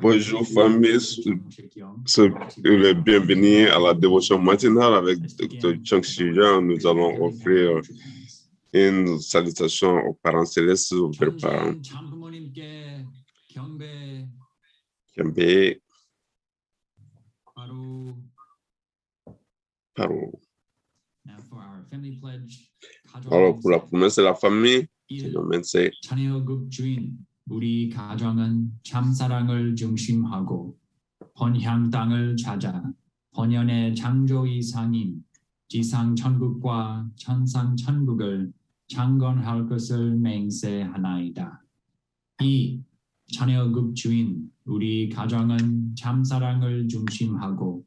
Bonjour famille, bienvenue à la dévotion matinale avec Dr. Chung Shija. Nous allons offrir une salutation aux parents célestes, aux pères parents. Kiambe, Paro. Alors pour la promesse de la famille, c'est 우리 가정은 참사랑을 중심하고 번향 땅을 찾아 번연의 창조이상인 지상 천국과 천상 천국을 창건할 것을 맹세하나이다. 이 자녀국 주인 우리 가정은 참사랑을 중심하고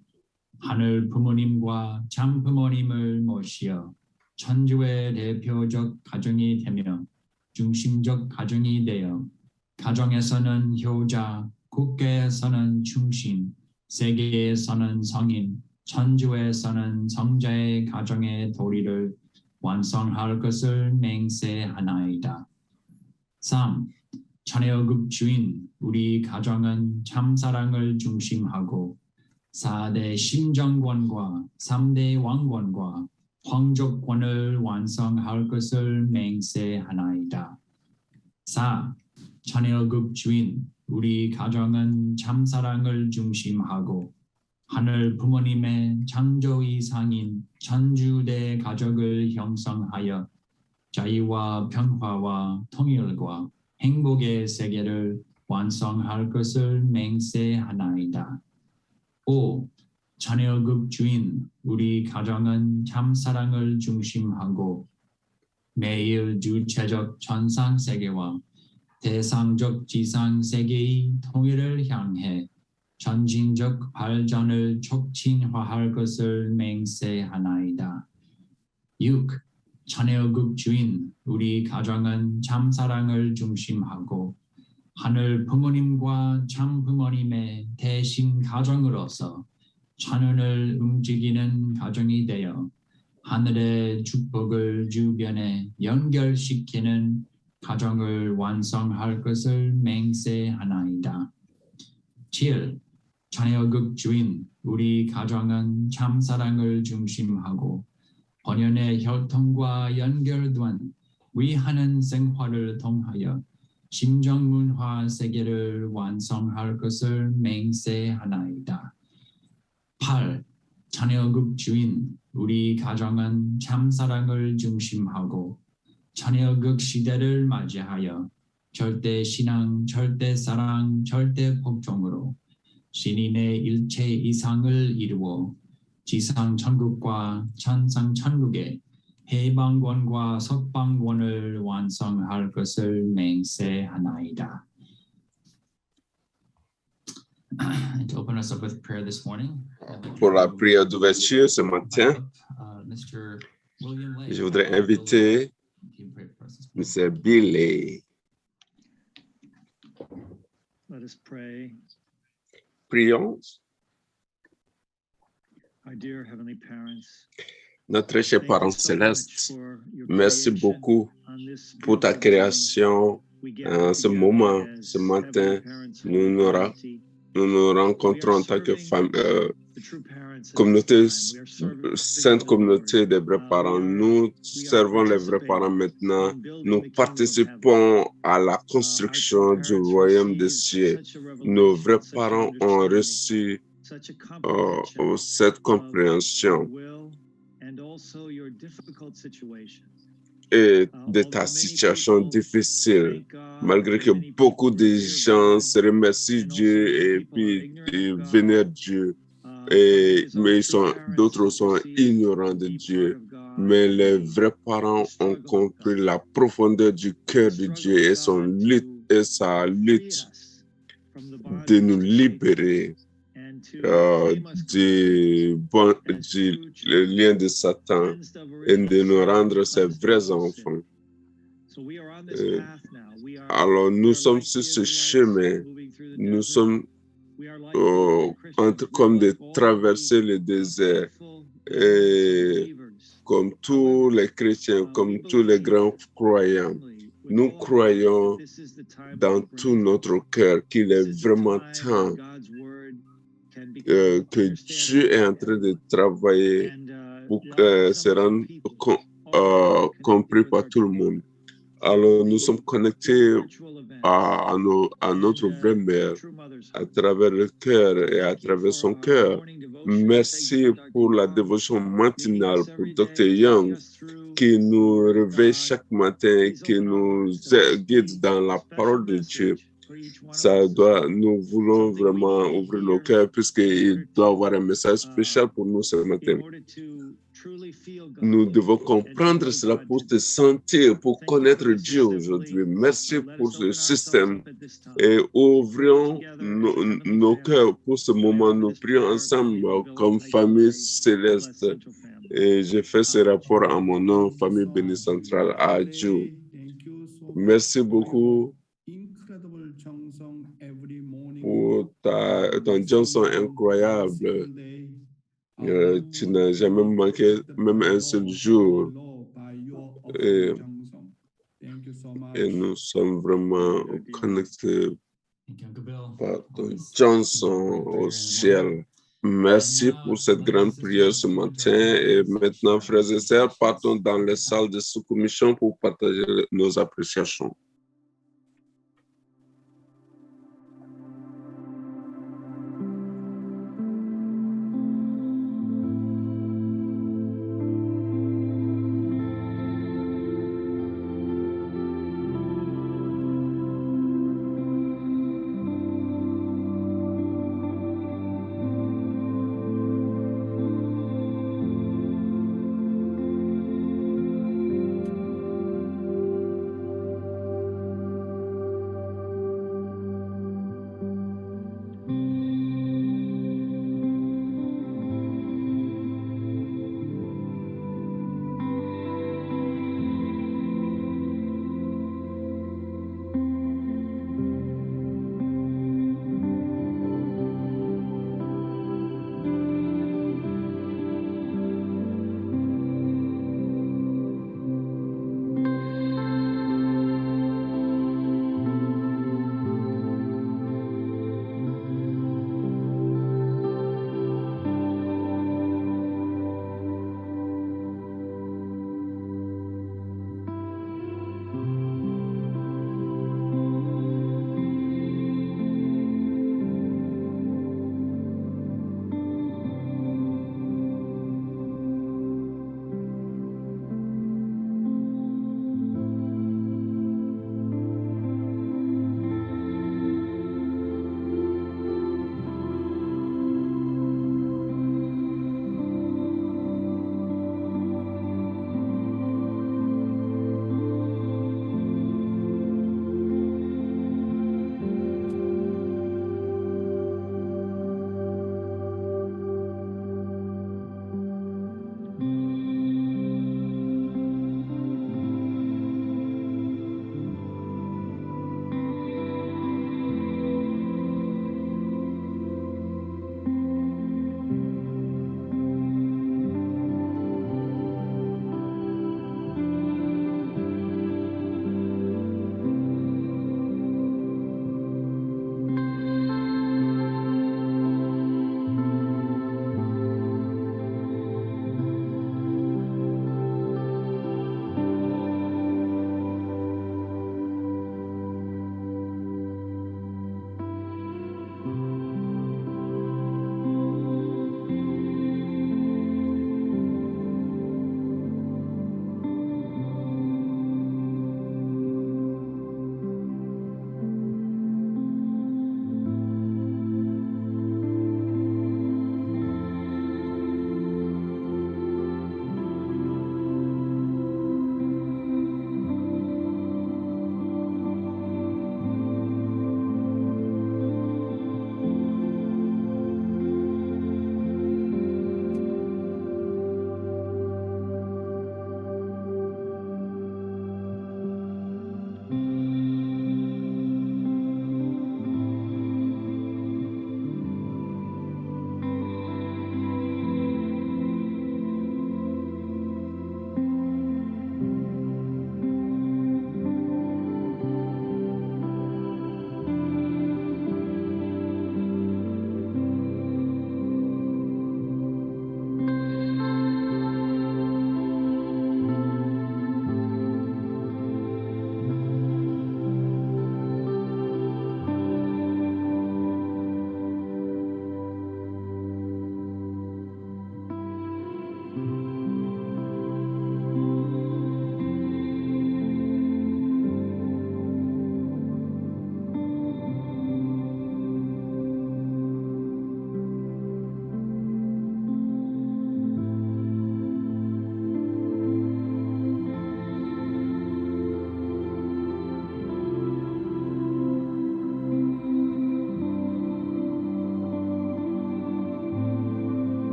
하늘 부모님과 참 부모님을 모시어 천주의 대표적 가정이 되며 중심적 가정이 되어 가정에서는 효자, 국가에서는 충신, 세계에서는 성인, 천주에서는 성자의 가정의 도리를 완성할 것을 맹세하나이다. 3. 자녀국 주인 우리 가정은 참사랑을 중심하고 4대 심정권과 3대 왕권과 황족권을 완성할 것을 맹세하나이다. 4. 자녀국 주인 우리 가정은 참사랑을 중심하고 하늘 부모님의 창조이상인 천주대 가족을 형성하여 자유와 평화와 통일과 행복의 세계를 완성할 것을 맹세하나이다. 5. 자녀국 주인 우리 가정은 참사랑을 중심하고 매일 주체적 전상세계와 대상적 지상세계의 통일을 향해 전진적 발전을 촉진화할 것을 맹세하나이다. 6. 자녀국 주인 우리 가정은 참사랑을 중심하고 하늘 부모님과 참 부모님의 대신 가정으로서 자녀를 움직이는 가정이 되어 하늘의 축복을 주변에 연결시키는 가정을 완성할 것을 맹세하나이다. 7. 자녀국 주인 우리 가정은 참사랑을 중심하고 번연의 혈통과 연결된 위하는 생활을 통하여 심정문화 세계를 완성할 것을 맹세하나이다. 8. 자녀국 주인 우리 가정은 참사랑을 중심하고 자녀국 시대를 맞이하여 절대 신앙, 절대 사랑, 절대 복종으로 신인의 일체 이상을 이루어 지상 천국과 천상 천국의 해방권과 석방권을 완성할 것을 맹세하나이다. To open us up with prayer this morning. Pour la prière d'ouverture ce matin, je voudrais inviter M. Billy. Let us pray. Prions. Our dear heavenly parents, notre cher parent céleste, merci beaucoup pour ta création. En ce moment, ce matin, nous nous rencontrons en tant que communauté, sainte communauté des vrais parents. Nous servons les vrais parents maintenant. Nous participons à la construction du royaume des cieux. Nos vrais parents ont reçu cette compréhension et de ta situation difficile, malgré que beaucoup de gens se remercient Dieu et puis vénèrent Dieu, mais d'autres sont ignorants de Dieu. Mais les vrais parents ont compris la profondeur du cœur de Dieu et sa lutte de nous libérer du lien de Satan et de nous rendre ses vrais enfants. Alors nous sommes sur ce chemin, nous sommes comme de traverser le désert et comme tous les chrétiens, comme tous les grands croyants, Nous croyons dans tout notre cœur qu'il est vraiment temps que Dieu est en train de travailler pour se rendre compris par tout le monde. Alors, nous sommes connectés à notre vraie mère à travers le cœur et à travers son cœur. Merci pour la dévotion matinale pour Dr. Young qui nous réveille chaque matin et qui nous guide dans la parole de Dieu. Nous voulons vraiment ouvrir nos cœurs puisqu'il doit avoir un message spécial pour nous ce matin. Nous devons comprendre cela pour te sentir, pour connaître Dieu aujourd'hui. Merci pour ce système et ouvrons nos cœurs pour ce moment. Nous prions ensemble comme famille céleste. Et je fais ce rapport à mon nom, famille bénie centrale, à Dieu. Merci beaucoup pour ton Johnson incroyable. Tu n'as jamais manqué même un seul jour. Et nous sommes vraiment connectés par ton Johnson au ciel. Merci pour cette grande prière ce matin. Et maintenant, frères et sœurs, partons dans les salles de sous-commission pour partager nos appréciations.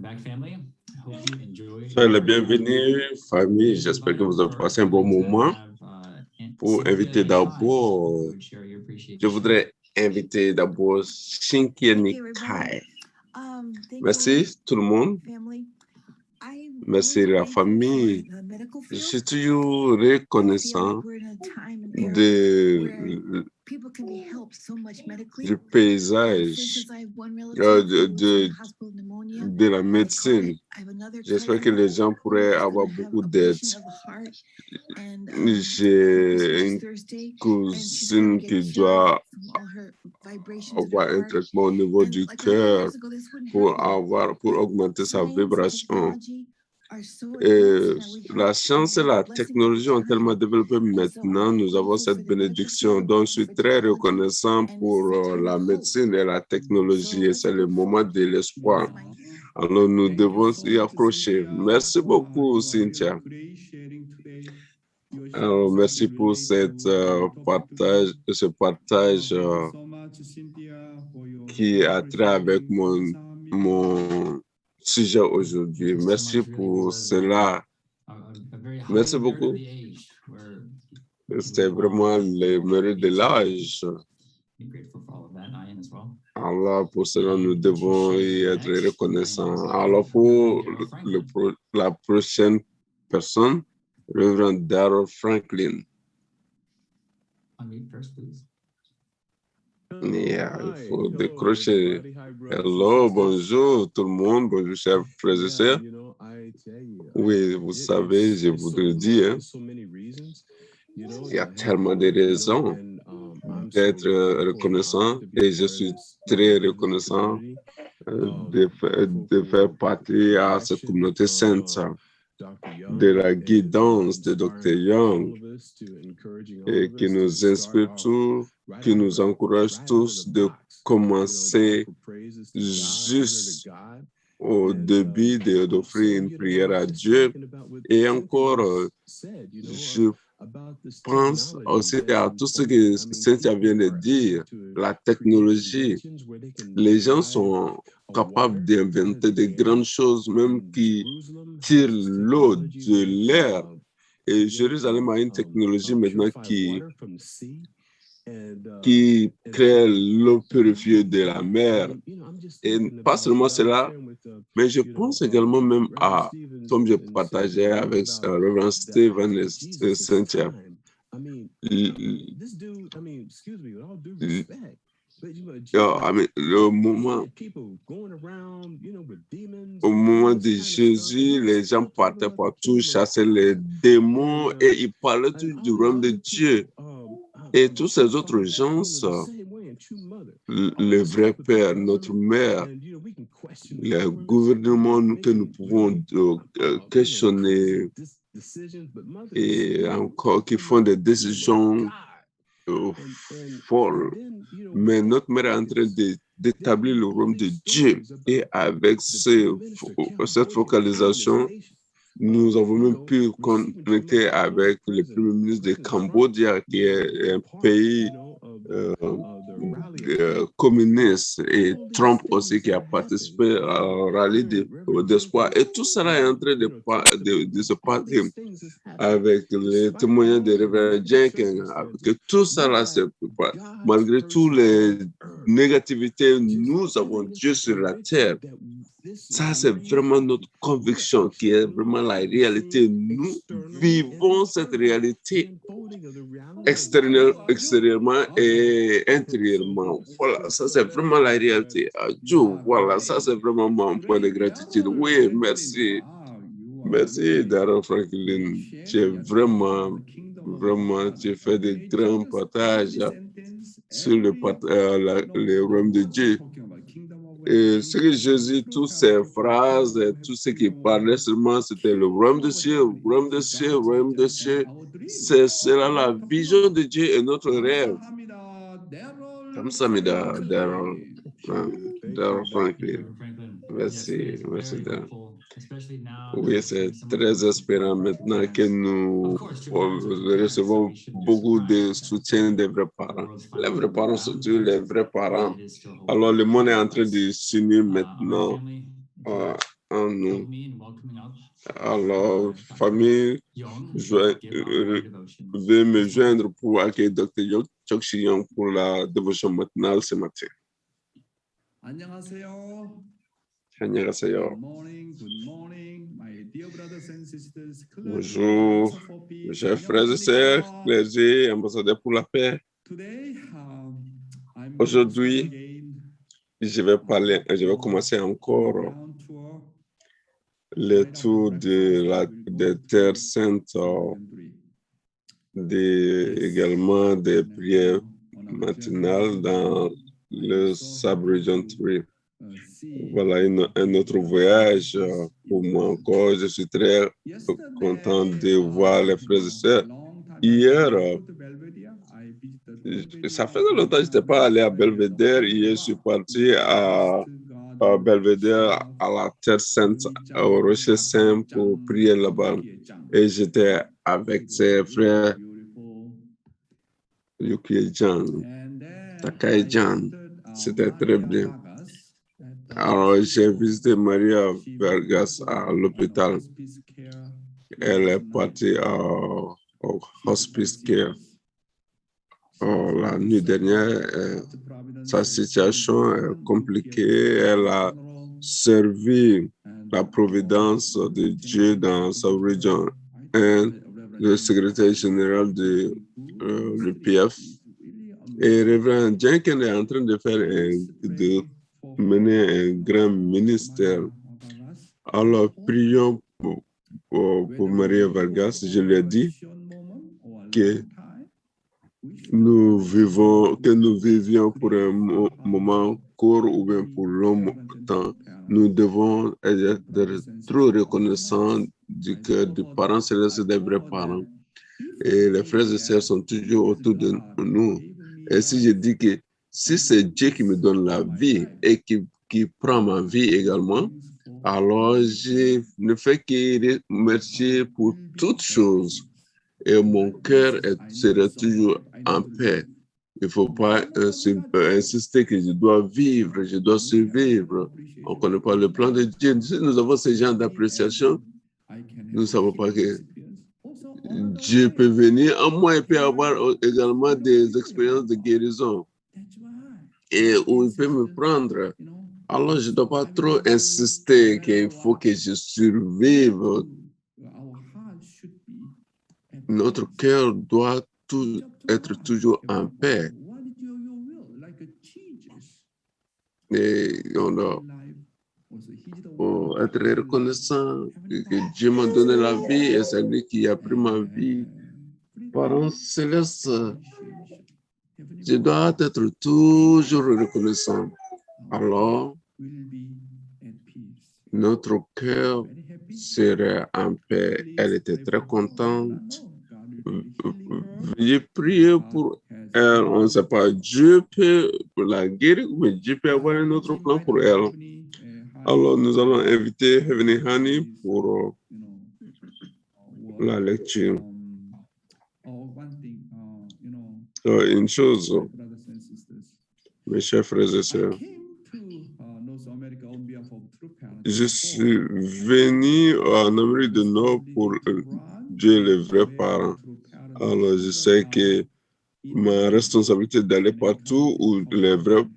back, family. I hope you enjoyed. Soyez les bienvenus, famille. J'espère que vous avez passé un bon moment. Pour inviter d'abord, je voudrais inviter d'abord Cynthia Nikai. Merci tout le monde. Merci la famille. Je suis toujours reconnaissant du paysage de la médecine. J'espère que les gens pourraient avoir beaucoup d'aide. J'ai une cousine qui doit avoir un traitement au niveau du cœur pour augmenter sa vibration. Et la science et la technologie ont tellement développé maintenant, nous avons cette bénédiction. Donc, je suis très reconnaissant pour la médecine et la technologie et c'est le moment de l'espoir. Alors, nous devons y accrocher. Merci beaucoup, Cynthia. Alors, merci pour ce partage qui a trait avec mon sujet aujourd'hui. Merci pour cela. Merci beaucoup. C'était vraiment le mérite de l'âge. Alors, pour cela, nous devons y être reconnaissants. Alors, pour la prochaine personne, Reverend Darrell Franklin. Yeah, il faut décrocher. Hello, bonjour tout le monde, bonjour chers frères et sœurs. Oui, vous savez, je voudrais dire, il y a tellement de raisons d'être reconnaissant et je suis très reconnaissant de faire partie à cette communauté sainte, de la guidance de Dr. Young et qui nous inspire tous, qui nous encourage tous de commencer juste au début d'offrir une prière à Dieu. Et encore, je pense aussi à tout ce que Cynthia vient de dire, la technologie. Les gens sont capables d'inventer de grandes choses, même qui tirent l'eau de l'air. Et Jérusalem a une technologie maintenant qui crée l'eau purifiée de la mer. Et pas seulement cela, mais je pense également même à, comme je partageais avec Reverend Stephen et Cynthia, au moment de Jésus, les gens partaient partout, chassaient les démons et ils parlaient du royaume de Dieu. Et tous ces autres gens, le vrai Père, notre Mère, le gouvernement que nous pouvons questionner et encore qui font des décisions folles. Mais notre Mère est en train d'établir le royaume de Dieu. Et avec cette focalisation, nous avons même pu connecter avec le premier ministre de Cambodge, qui est un pays communiste, et Trump aussi qui a participé au rallye d'espoir. Et tout cela est en train de se passer avec les témoignages de Reverend Jenkins, que tout cela se passe. Malgré toutes les négativités, nous avons Dieu sur la terre. Ça, c'est vraiment notre conviction qui est vraiment la réalité. Nous vivons cette réalité extérieurement et intérieurement. Voilà, ça, c'est vraiment la réalité. Dieu, voilà, ça, c'est vraiment mon point de gratitude. Oui, merci. Merci, Darrell Franklin. Tu es vraiment, tu fais de grands partages sur le royaume de Dieu. Et ce que Jésus, toutes ces phrases, tout ce qu'il parlait seulement, c'était le royaume de Dieu, le royaume de Dieu, le royaume de Dieu. C'est cela la vision de Dieu et notre rêve. Comme ça, Darrell Franklin. Merci, Darrell. Oui, c'est très espérant maintenant que nous recevons beaucoup de soutien des vrais parents. Les vrais parents sont toujours les vrais parents. Alors, le monde est en train de s'unir maintenant en nous. Help me in welcoming up Alors, famille, Young je to give our devotion. vais me joindre pour accueillir Dr. Chok Shi-Young pour la dévotion matinale ce matin. 안녕하세요. 안녕하세요. Good morning, my dear brothers and sisters. Bonjour, chers frères et sœurs, clergés, ambassadeurs pour la paix. Today, I'm Aujourd'hui, again je vais commencer encore ground tour le tour des terres saintes, également des prières matinales dans le Sabre Region 3. Voilà un autre voyage pour moi encore. Je suis très content de voir les frères et sœurs. Hier, ça faisait longtemps que je n'étais pas allé à Belvédère. Hier, je suis parti à Belvédère, à la Terre Sainte, au Rocher Saint pour prier là-bas. Et j'étais avec ses frères Yuki Jan, Takai Jan. C'était très bien. Alors, j'ai visité Maria Vargas à l'hôpital. Elle est partie au hospice care. La nuit dernière, sa situation est compliquée. Elle a servi la providence de Dieu dans sa région. Et le secrétaire général de l'UPF et Révérend Jenkins est en train de mener un grand ministère. Alors, prions pour Maria Vargas. Je lui ai dit que nous vivions pour un moment court ou bien pour longtemps. Nous devons être trop reconnaissants du cœur des parents célestes, des vrais parents. Et les frères et sœurs sont toujours autour de nous. Et si je dis que si c'est Dieu qui me donne la vie et qui prend ma vie également, alors je ne fais que remercier pour toutes choses. Et mon cœur sera toujours en paix. Il ne faut pas insister que je dois vivre, je dois survivre. On ne connaît pas le plan de Dieu. Si nous avons ce genre d'appréciation, nous ne savons pas que Dieu peut venir en moi et peut avoir également des expériences de guérison. Et où il peut me prendre. Alors, je ne dois pas trop insister qu'il faut que je survive. Notre cœur doit être toujours en paix. Et on doit être reconnaissant que Dieu m'a donné la vie et c'est lui qui a pris ma vie. Parents célestes, je dois être toujours reconnaissant. Alors, notre cœur serait en paix. Elle était très contente. J'ai prié pour elle. On ne sait pas, Dieu peut la guérir, mais Dieu peut avoir un autre plan pour elle. Alors, nous allons inviter Heavenly Honey pour la lecture. Une chose, mes chers frères et sœurs, je suis venu en Amérique du Nord pour Dieu les vrais parents. Alors, je sais que ma responsabilité d'aller partout où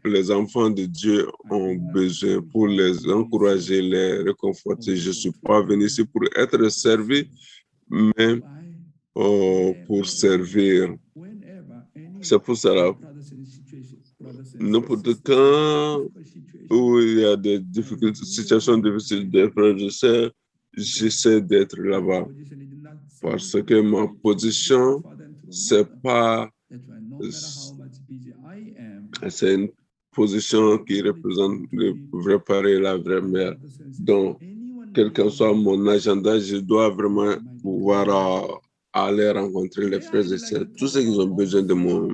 les enfants de Dieu ont besoin pour les encourager, les réconforter. Je ne suis pas venu ici pour être servi, mais pour servir. C'est pour cela, n'importe quand où il y a des difficultés, situations difficiles, des frères et sœurs, j'essaie d'être là-bas. Parce que ma position, c'est une position qui représente le vrai père et la vraie mère. Donc, quel que soit mon agenda, je dois vraiment pouvoir aller rencontrer les frères et sœurs, tous ceux qui ont besoin de moi.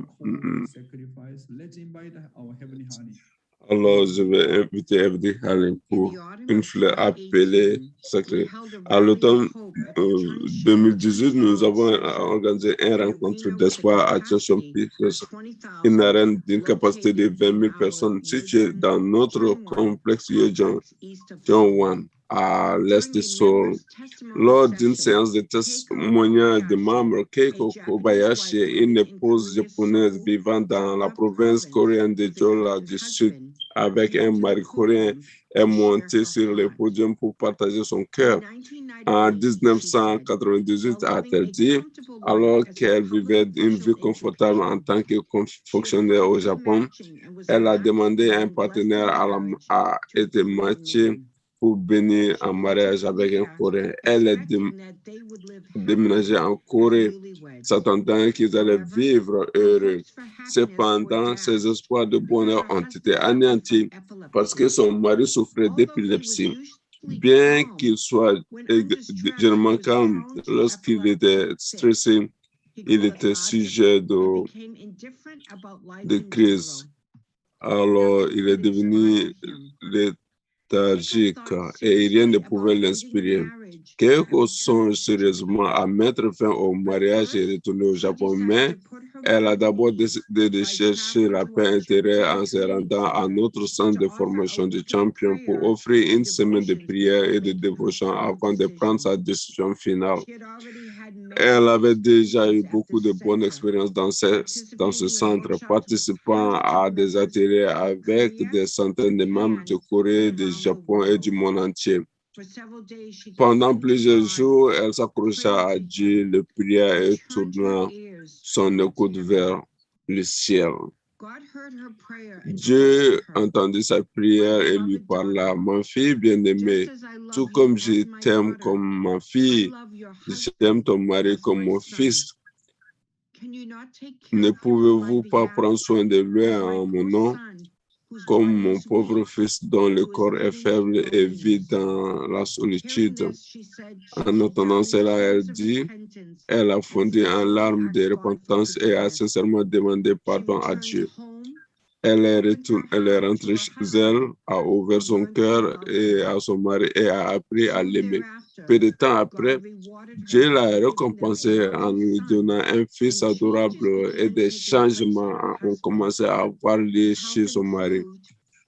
Alors, je vais inviter Evdi Halim pour une fleur appelée sacrée. À l'automne 2018, nous avons organisé une rencontre d'espoir à Joshua Peaks, une arène d'une capacité de 20 000 personnes située dans notre complexe John One à l'est de Seoul. Lors d'une séance de témoignage de membres, Keiko Kobayashi, une épouse japonaise vivant dans la province coréenne de Jeolla du Sud avec un mari coréen, est montée sur le podium pour partager son cœur. En 1998, a-t-elle dit, alors qu'elle vivait une vie confortable en tant que fonctionnaire au Japon, elle a demandé à un partenaire à être matché pour bénir en mariage avec un Coréen. Elle est déménagée en Corée, s'attendant qu'ils allaient vivre heureux. Cependant, ses espoirs de bonheur ont été anéantis parce que son mari souffrait d'épilepsie. Bien qu'il soit généralement calme, lorsqu'il était stressé, il était sujet de crise. Alors, il est devenu léthargique et rien ne pouvait l'inspirer. Keiko songe sérieusement à mettre fin au mariage et retourner au Japon, mais elle a d'abord décidé de chercher la paix intérieure en se rendant à notre centre de formation de champions pour offrir une semaine de prière et de dévotion avant de prendre sa décision finale. Elle avait déjà eu beaucoup de bonnes expériences dans ce centre, participant à des ateliers avec des centaines de membres de Corée, du Japon et du monde entier. Pendant plusieurs jours, elle s'accrocha à Dieu, le pria et tourna son écoute vers le ciel. Dieu entendit sa prière et lui parla. Ma fille bien-aimée, tout comme je t'aime comme ma fille, j'aime ton mari comme mon fils. Ne pouvez-vous pas prendre soin de lui en mon nom, comme mon pauvre fils dont le corps est faible et vit dans la solitude? En entendant cela, elle a fondu en larmes de repentance et a sincèrement demandé pardon à Dieu. Elle est rentrée chez elle, a ouvert son cœur et à son mari et a appris à l'aimer. Peu de temps après, Dieu l'a récompensé en lui donnant un fils adorable et des changements ont commencé à avoir lieu chez son mari.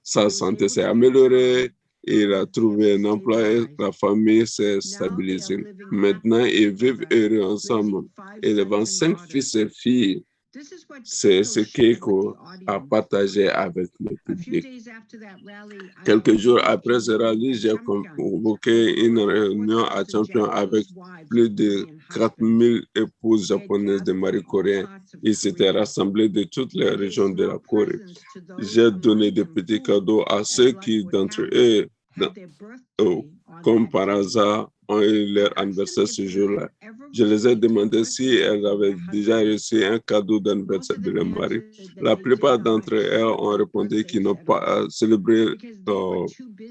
Sa santé s'est améliorée, il a trouvé un emploi et la famille s'est stabilisée. Maintenant, ils vivent heureux ensemble, élevant 5 fils et filles. C'est ce Keiko a partagé avec le public. Quelques jours après ce rallye, j'ai convoqué une réunion à Champion avec plus de 4000 épouses japonaises de mari coréens. Ils s'étaient rassemblés de toutes les régions de la Corée. J'ai donné des petits cadeaux à ceux qui d'entre eux, comme par hasard, ont eu leur anniversaire ce jour-là. Je les ai demandé si elles avaient déjà reçu un cadeau d'anniversaire de leur mari. La plupart d'entre elles ont répondu qu'ils n'ont pas célébré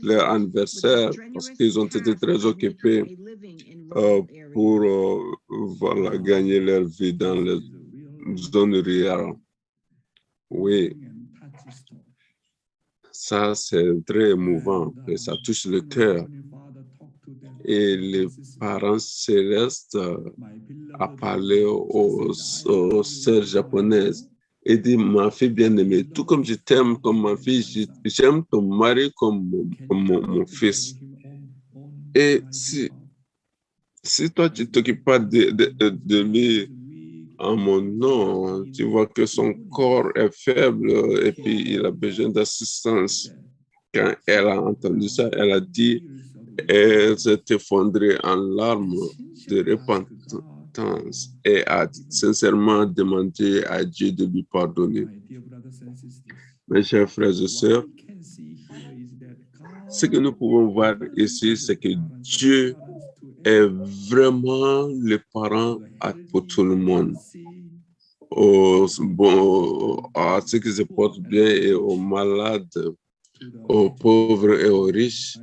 leur anniversaire parce qu'ils ont été très occupés pour gagner leur vie dans les zones rurales. Oui, ça c'est très émouvant et ça touche le cœur. Et les parents célestes a parlé aux sœurs japonaises et dit, ma fille bien-aimée, tout comme je t'aime comme ma fille, j'aime ton mari comme mon fils. Et si toi, tu ne t'occupes pas de lui en mon nom, tu vois que son corps est faible et puis il a besoin d'assistance. Quand elle a entendu ça, elle a dit, elle s'est effondrée en larmes de repentance et a sincèrement demandé à Dieu de lui pardonner. Mes chers frères et sœurs, ce que nous pouvons voir ici, c'est que Dieu est vraiment le parent pour tout le monde. À ceux qui se portent bien et aux malades, aux pauvres et aux riches,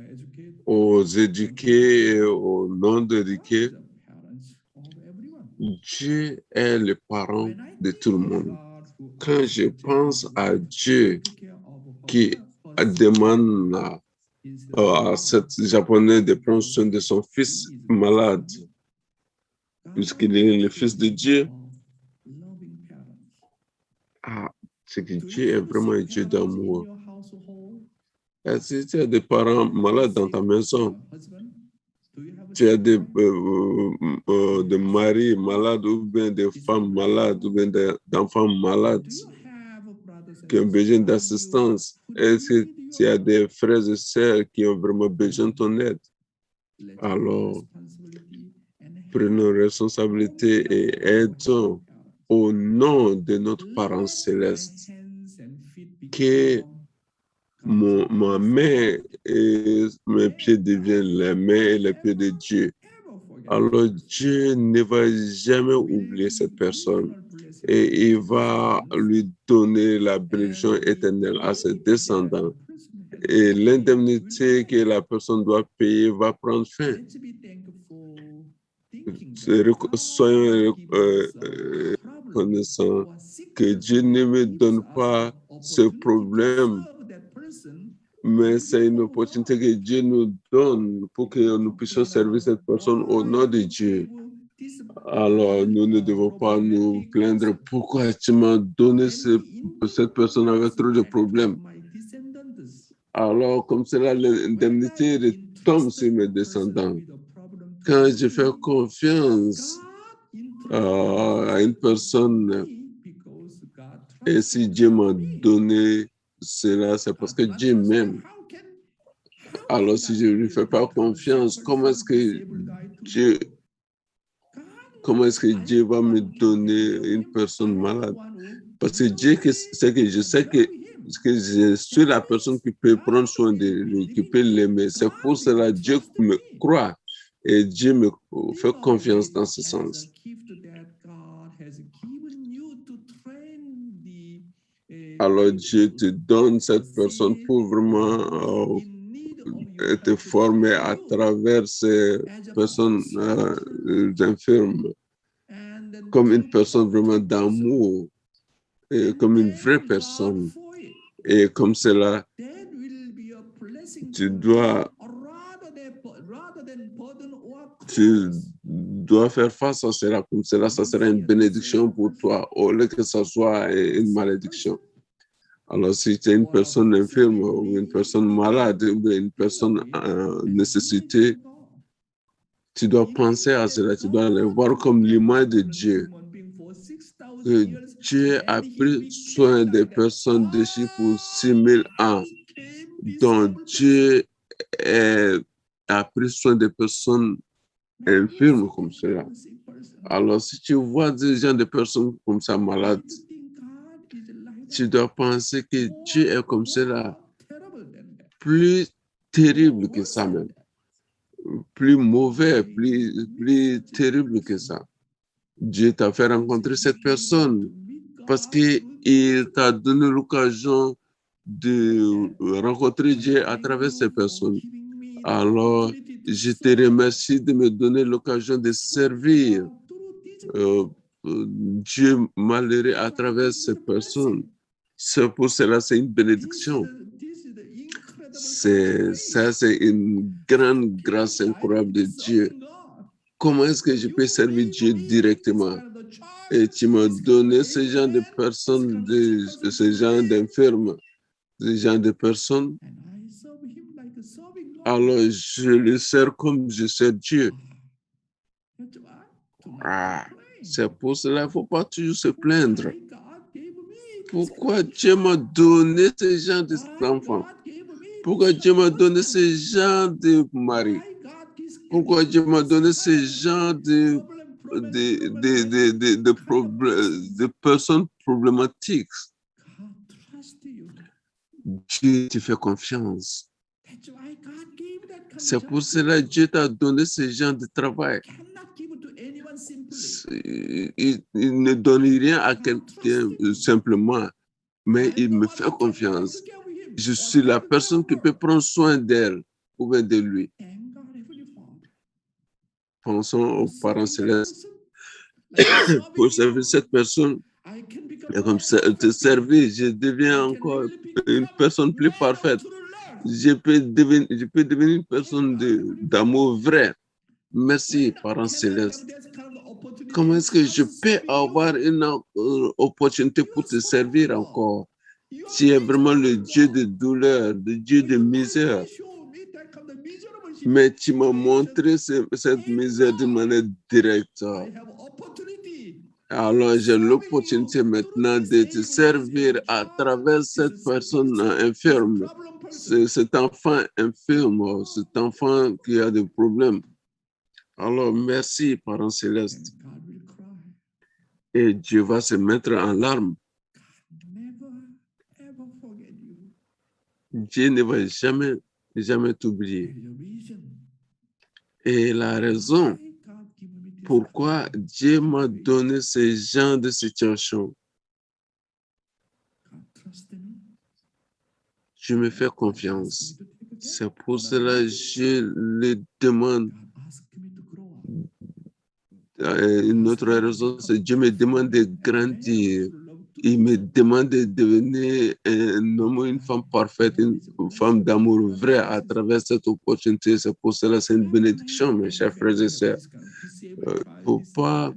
aux éduqués et aux non-éduqués. Dieu est le parent de tout le monde. Quand je pense à Dieu qui demande à cette japonaise de prendre soin de son fils malade, puisqu'il est le fils de Dieu, c'est que Dieu est vraiment un Dieu d'amour. Et si tu as des parents malades dans ta maison, tu as des maris malades ou bien des femmes malades ou bien d'enfants malades qui ont besoin d'assistance. Est-ce que tu as des frères et sœurs qui ont vraiment besoin de ton aide? Alors, prenons responsabilité et aidons au nom de notre parent céleste. Que ma main et mes pieds deviennent les mains et les pieds de Dieu. Alors Dieu ne va jamais oublier cette personne et il va lui donner la bénédiction éternelle à ses descendants. Et l'indemnité que la personne doit payer va prendre fin. Soyons reconnaissants que Dieu ne me donne pas ce problème, mais c'est une opportunité que Dieu nous donne pour que nous puissions servir cette personne au nom de Dieu. Alors, nous ne devons pas nous plaindre. Pourquoi tu m'as donné cette personne avec trop de problèmes? Alors, comme cela, l'indemnité retombe sur mes descendants. Quand je fais confiance à une personne, et si Dieu m'a donné cela, c'est parce que Dieu m'aime. Alors, si je ne lui fais pas confiance, comment est-ce que Dieu va me donner une personne malade? Parce que Dieu, c'est que je sais que je suis la personne qui peut prendre soin de lui, qui peut l'aimer. C'est pour cela que Dieu me croit et Dieu me fait confiance dans ce sens. Alors Dieu te donne cette personne pour vraiment être formé à travers ces personnes infirmes, comme une personne vraiment d'amour, comme une vraie personne. Et comme cela, tu dois faire face à cela. Comme cela, ça sera une bénédiction pour toi, au lieu que ça soit une malédiction. Alors, si tu es une personne infirme ou une personne malade ou une personne en nécessité, tu dois penser à cela, tu dois le voir comme l'image de Dieu. Que Dieu a pris soin des personnes déchirées pour 6000 ans. Donc, Dieu a pris soin des personnes infirmes comme cela. Alors, si tu vois des gens, des personnes comme ça malades, tu dois penser que Dieu est comme cela, plus terrible que ça même, plus mauvais, plus terrible que ça. Dieu t'a fait rencontrer cette personne parce qu'il t'a donné l'occasion de rencontrer Dieu à travers ces personnes. Alors, je te remercie de me donner l'occasion de servir Dieu malheureux à travers ces personnes. C'est pour cela, c'est une bénédiction. C'est une grande grâce incroyable de Dieu. Comment est-ce que je peux servir Dieu directement? Et tu m'as donné ce genre de personnes, ce genre d'infirmes, ce genre de personnes. Alors, je le sers comme je sers Dieu. C'est pour cela qu'il ne faut pas toujours se plaindre. Pourquoi Dieu m'a donné ce genre d'enfants? Pourquoi Dieu m'a donné ce genre de mari? Pourquoi Dieu m'a donné ce genre de personnes problématiques? Dieu te fait confiance. C'est pour cela que Dieu t'a donné ce genre de travail. Il ne donne rien à quelqu'un simplement, mais il me fait confiance. Je suis la personne qui peut prendre soin d'elle ou bien de lui. Pensons aux parents célestes. Pour servir cette personne, et comme ça, te servir, je deviens encore une personne plus parfaite. Je peux devenir une personne d'amour vrai. Merci, parents célestes. Comment est-ce que je peux avoir une opportunité pour te servir encore? Tu es vraiment le Dieu de douleur, le Dieu de misère. mais tu m'as montré cette misère d'une manière directe. I have opportunity. Alors, j'ai l'opportunité maintenant de te servir à travers cette personne infirme, cet enfant infirme, cet enfant qui a des problèmes. Alors, merci, Parent And Céleste. God will cry. Et Dieu va se mettre en larmes. Never, ever forget you. Dieu ne va jamais, jamais t'oublier. There is a reason. Et la raison Why God give me this pourquoi kind of Dieu m'a situation. donné ce genre de situation, God trust me. je me fais God confiance. ask me to take a care. C'est pour cela que je le demande. God ask me to grow up. Une autre raison, c'est Dieu me demande de grandir. Il me demande de devenir un homme ou une femme parfaite, une femme d'amour vrai à travers cette opportunité. C'est pour cela que c'est une bénédiction, mes chers frères et sœurs. Faut pas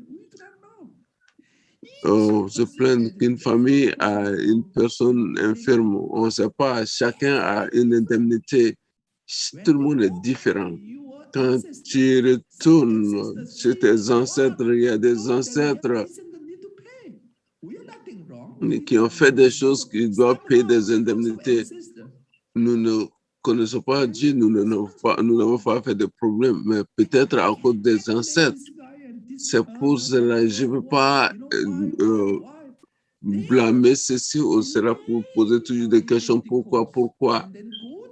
se plaindre qu'une famille a une personne infirme. On ne sait pas, chacun a une indemnité. Tout le monde est différent. Quand tu retournes chez tes ancêtres, il y a des ancêtres qui ont fait des choses qui doivent payer des indemnités. Nous ne connaissons pas Dieu, nous n'avons pas fait de problème, mais peut-être à cause des ancêtres. C'est pour cela que je ne veux pas blâmer ceci ou cela pour poser toujours des questions. Pourquoi?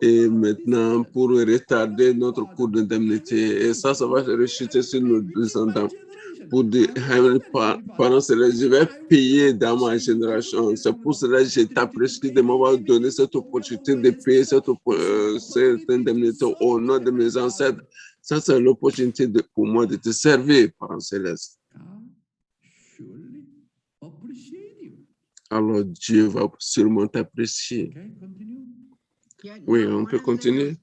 Et maintenant, pour retarder notre cours d'indemnité. Et ça va se rechuter sur nos descendants. Pour dire, parents célestes, je vais payer dans ma génération. C'est pour cela que je t'apprécie de m'avoir donné cette opportunité de payer cette indemnité au nom de mes ancêtres. Ça, c'est l'opportunité pour moi de te servir, parents célestes. Alors Dieu va sûrement t'apprécier. Oui, on peut continuer.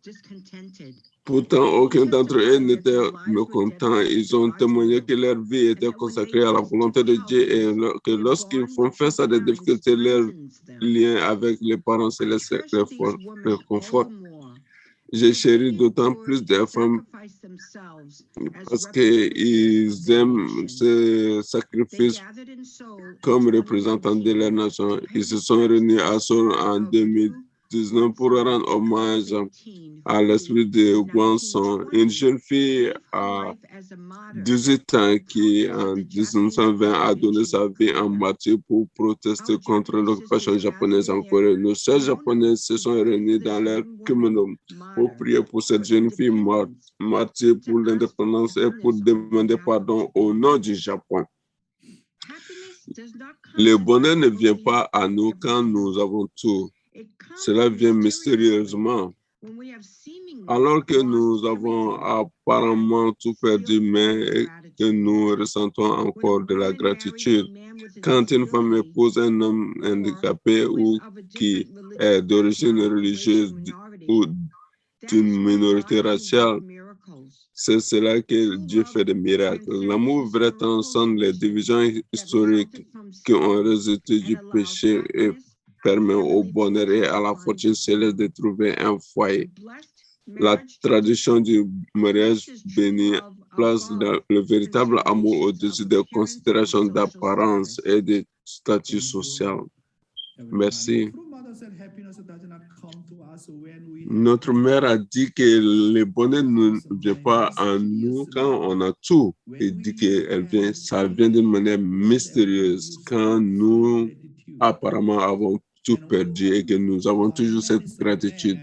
Pourtant, aucun d'entre eux n'était mécontent. Ils ont témoigné que leur vie était consacrée à la volonté de Dieu et que lorsqu'ils font face à des difficultés, leur lien avec les parents célestes les conforte. J'ai chéri d'autant plus des femmes parce qu'ils aiment ce sacrifice comme représentants de leur nation. Ils se sont réunis à Seoul en 2019 pour rendre hommage à l'esprit de Gwanson, une jeune fille à 18 ans qui, en 1920, a donné sa vie en martyr pour protester contre l'occupation japonaise en Corée. Nos sœurs japonaises se sont réunies dans leur kimono pour prier pour cette jeune fille martyre pour l'indépendance et pour demander pardon au nom du Japon. Le bonheur ne vient pas à nous quand nous avons tout. Cela vient mystérieusement. Alors que nous avons apparemment tout perdu, mais que nous ressentons encore de la gratitude. Quand une femme épouse un homme handicapé ou qui est d'origine religieuse ou d'une minorité raciale, c'est cela que Dieu fait des miracles. L'amour vrai transcende les divisions historiques qui ont résulté du péché et permet au bonheur et à la fortune céleste de trouver un foyer. La tradition du mariage béni place le véritable amour au-dessus des considérations d'apparence et de statut social. Merci. Notre mère a dit que le bonheur ne vient pas en nous quand on a tout. Elle dit que ça vient d'une manière mystérieuse quand nous apparemment avons tout perdu et que nous avons toujours cette gratitude.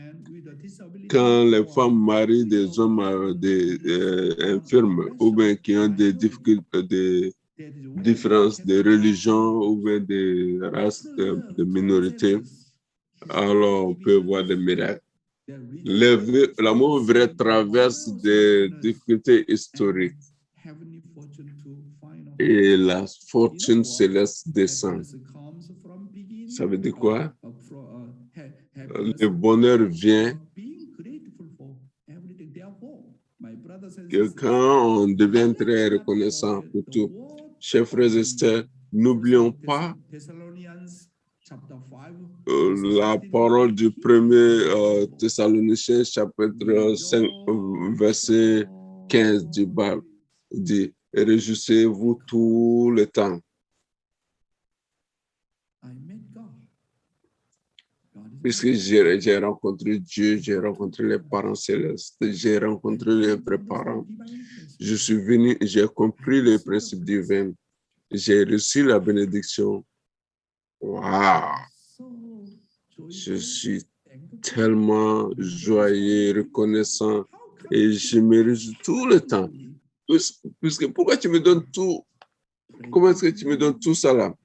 Quand les femmes marient des hommes infirmes ou bien qui ont des difficultés, des différences de religion ou bien de race, de minorité, alors on peut voir des miracles. L'amour vrai traverse des difficultés historiques et la fortune céleste descend. Ça veut dire quoi? Le bonheur vient que quand on devient très reconnaissant pour tout. Chers frères et sœurs, n'oublions pas la parole du 1er Thessaloniciens chapitre 5 verset 15 du Bible dit « Réjouissez-vous tout le temps ». Puisque j'ai rencontré Dieu, j'ai rencontré les parents célestes, j'ai rencontré les vrais parents. Je suis venu, j'ai compris les principes divins. J'ai reçu la bénédiction. Waouh! Je suis tellement joyeux, reconnaissant et je me réjouis tout le temps. Puisque pourquoi tu me donnes tout? Comment est-ce que tu me donnes tout ça là?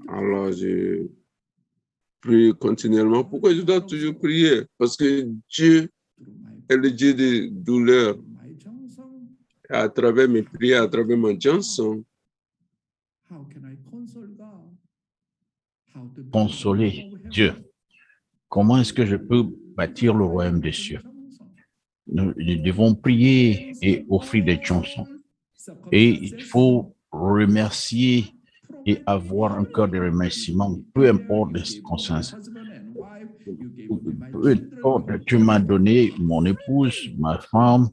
Alors, je prie continuellement. Pourquoi je dois toujours prier? Parce que Dieu est le Dieu des douleurs. À travers mes prières, à travers ma chanson. Consoler Dieu. Comment est-ce que je peux bâtir le royaume des cieux? Nous devons prier et offrir des chansons. Et il faut remercier et avoir un cœur de remerciement, peu importe les circonstances. Peu importe, tu m'as donné mon épouse, ma femme,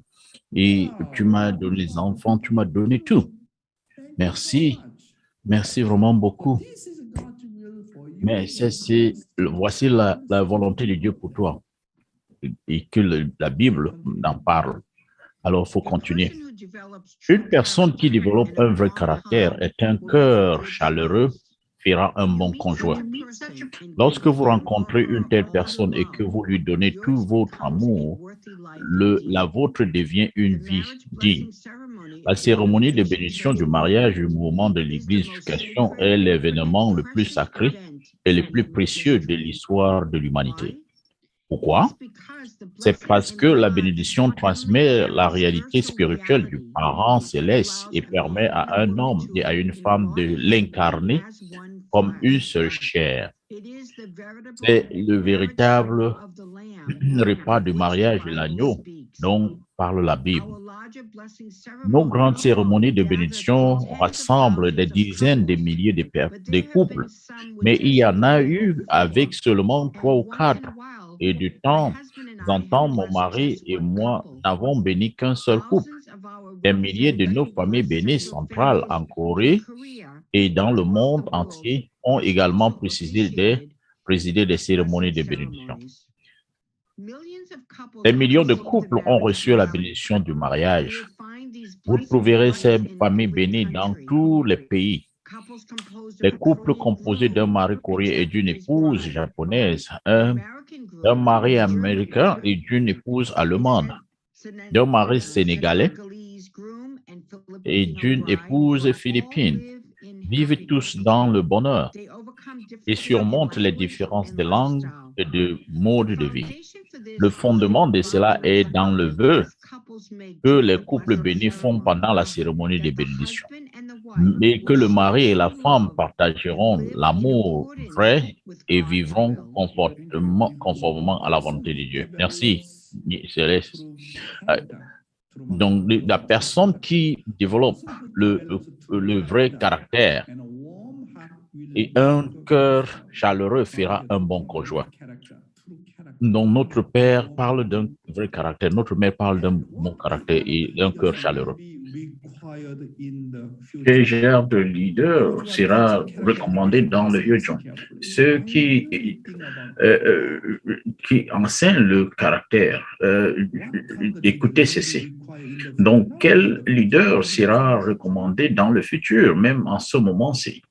et tu m'as donné les enfants, tu m'as donné tout. Merci. Merci vraiment beaucoup. Mais voici la volonté de Dieu pour toi et que la Bible en parle. Alors, il faut continuer. Une personne qui développe un vrai caractère est un cœur chaleureux, fera un bon conjoint. Lorsque vous rencontrez une telle personne et que vous lui donnez tout votre amour, la vôtre devient une vie digne. La cérémonie de bénédiction du mariage du mouvement de l'Église-Éducation est l'événement le plus sacré et le plus précieux de l'histoire de l'humanité. Pourquoi? C'est parce que la bénédiction transmet la réalité spirituelle du parent céleste et permet à un homme et à une femme de l'incarner comme une seule chair. C'est le véritable repas du mariage de l'agneau dont parle la Bible. Nos grandes cérémonies de bénédiction rassemblent des dizaines de milliers de couples, mais il y en a eu avec seulement 3 ou 4. Et du temps en temps, mon mari et moi n'avons béni qu'un seul couple. Des milliers de nos familles bénies centrales en Corée et dans le monde entier ont également présidé des cérémonies de bénédiction. Des millions de couples ont reçu la bénédiction du mariage. Vous trouverez ces familles bénies dans tous les pays. Les couples composés d'un mari coréen et d'une épouse japonaise, d'un mari américain et d'une épouse allemande, d'un mari sénégalais et d'une épouse philippine, vivent tous dans le bonheur et surmontent les différences de langue et de mode de vie. Le fondement de cela est dans le vœu que les couples bénis font pendant la cérémonie de bénédiction, mais que le mari et la femme partageront l'amour vrai et vivront conformément à la volonté de Dieu. Merci, Céleste. Donc, la personne qui développe le vrai caractère et un cœur chaleureux fera un bon conjoint. Donc, notre père parle d'un vrai caractère, notre mère parle d'un bon caractère et d'un cœur chaleureux. Quel genre de leader sera recommandé dans le Hyojong? Ceux qui enseignent le caractère. Écoutez ceci. Donc, quel leader sera recommandé dans le futur, même en ce moment-ci?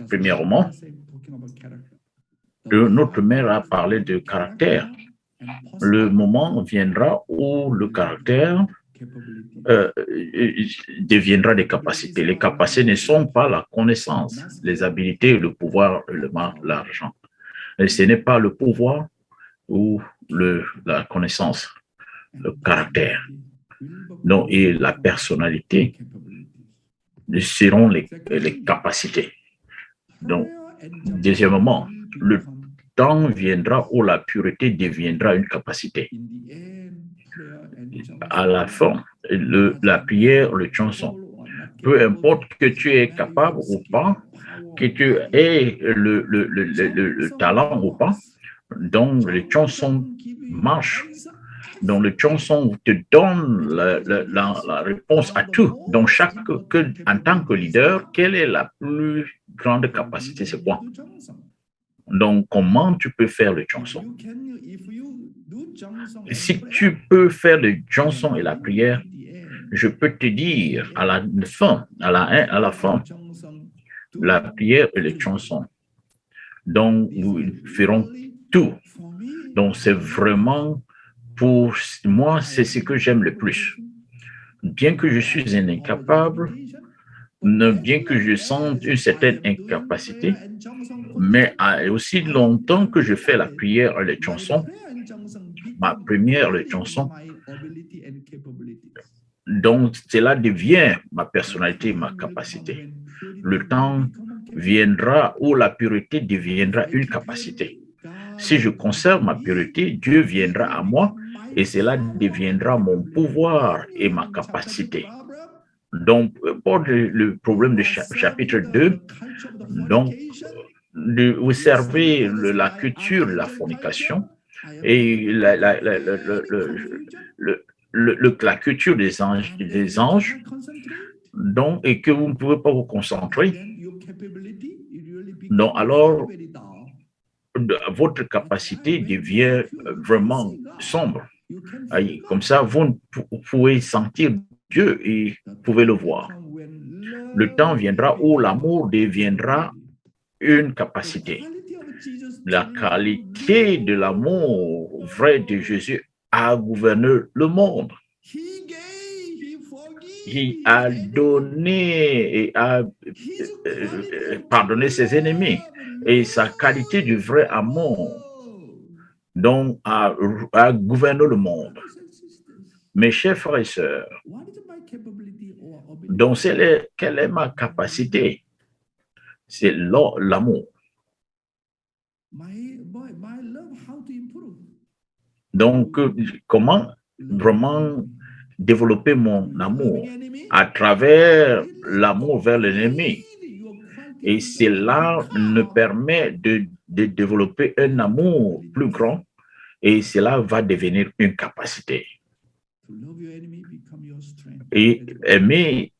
Premièrement, notre mère a parlé de caractère. Le moment viendra où le caractère deviendra des capacités. Les capacités ne sont pas la connaissance, les habiletés, le pouvoir, l'argent. Ce n'est pas le pouvoir ou la connaissance, le caractère. Non, et la personnalité seront les capacités. Donc, deuxièmement, le temps viendra où la pureté deviendra une capacité. À la fin, la prière, le chanson, peu importe que tu es capable ou pas, que tu aies le talent ou pas, donc les chansons marchent. Donc les chansons te donnent la réponse à tout. Donc en tant que leader, quelle est la plus grande capacité? C'est quoi? Donc comment tu peux faire les chansons? Si tu peux faire les chansons et la prière, je peux te dire à la fin, la prière et les chansons. Donc, nous ferons tout. Donc, c'est vraiment, pour moi, c'est ce que j'aime le plus. Bien que je suis un incapable, bien que je sente une certaine incapacité, mais aussi longtemps que je fais la prière et les chansons, ma première, les chansons, donc cela devient ma personnalité, ma capacité. Le temps viendra où la pureté deviendra une capacité. Si je conserve ma pureté, Dieu viendra à moi et cela deviendra mon pouvoir et ma capacité. Donc, pour le problème du chapitre 2, donc, vous servez la culture de la fornication et la culture des anges, donc, et que vous ne pouvez pas vous concentrer. Donc, alors, votre capacité devient vraiment sombre. Comme ça, vous pouvez sentir Dieu et vous pouvez le voir. Le temps viendra où l'amour deviendra une capacité. La qualité de l'amour vrai de Jésus a gouverné le monde. Il a donné et a pardonné ses ennemis. Et sa qualité du vrai amour donc, a gouverné le monde. Mes chers frères et sœurs, donc quelle est ma capacité? C'est l'amour. Donc, comment vraiment développer mon amour à travers l'amour vers l'ennemi? Et cela nous permet de développer un amour plus grand et cela va devenir une capacité. Et aimer,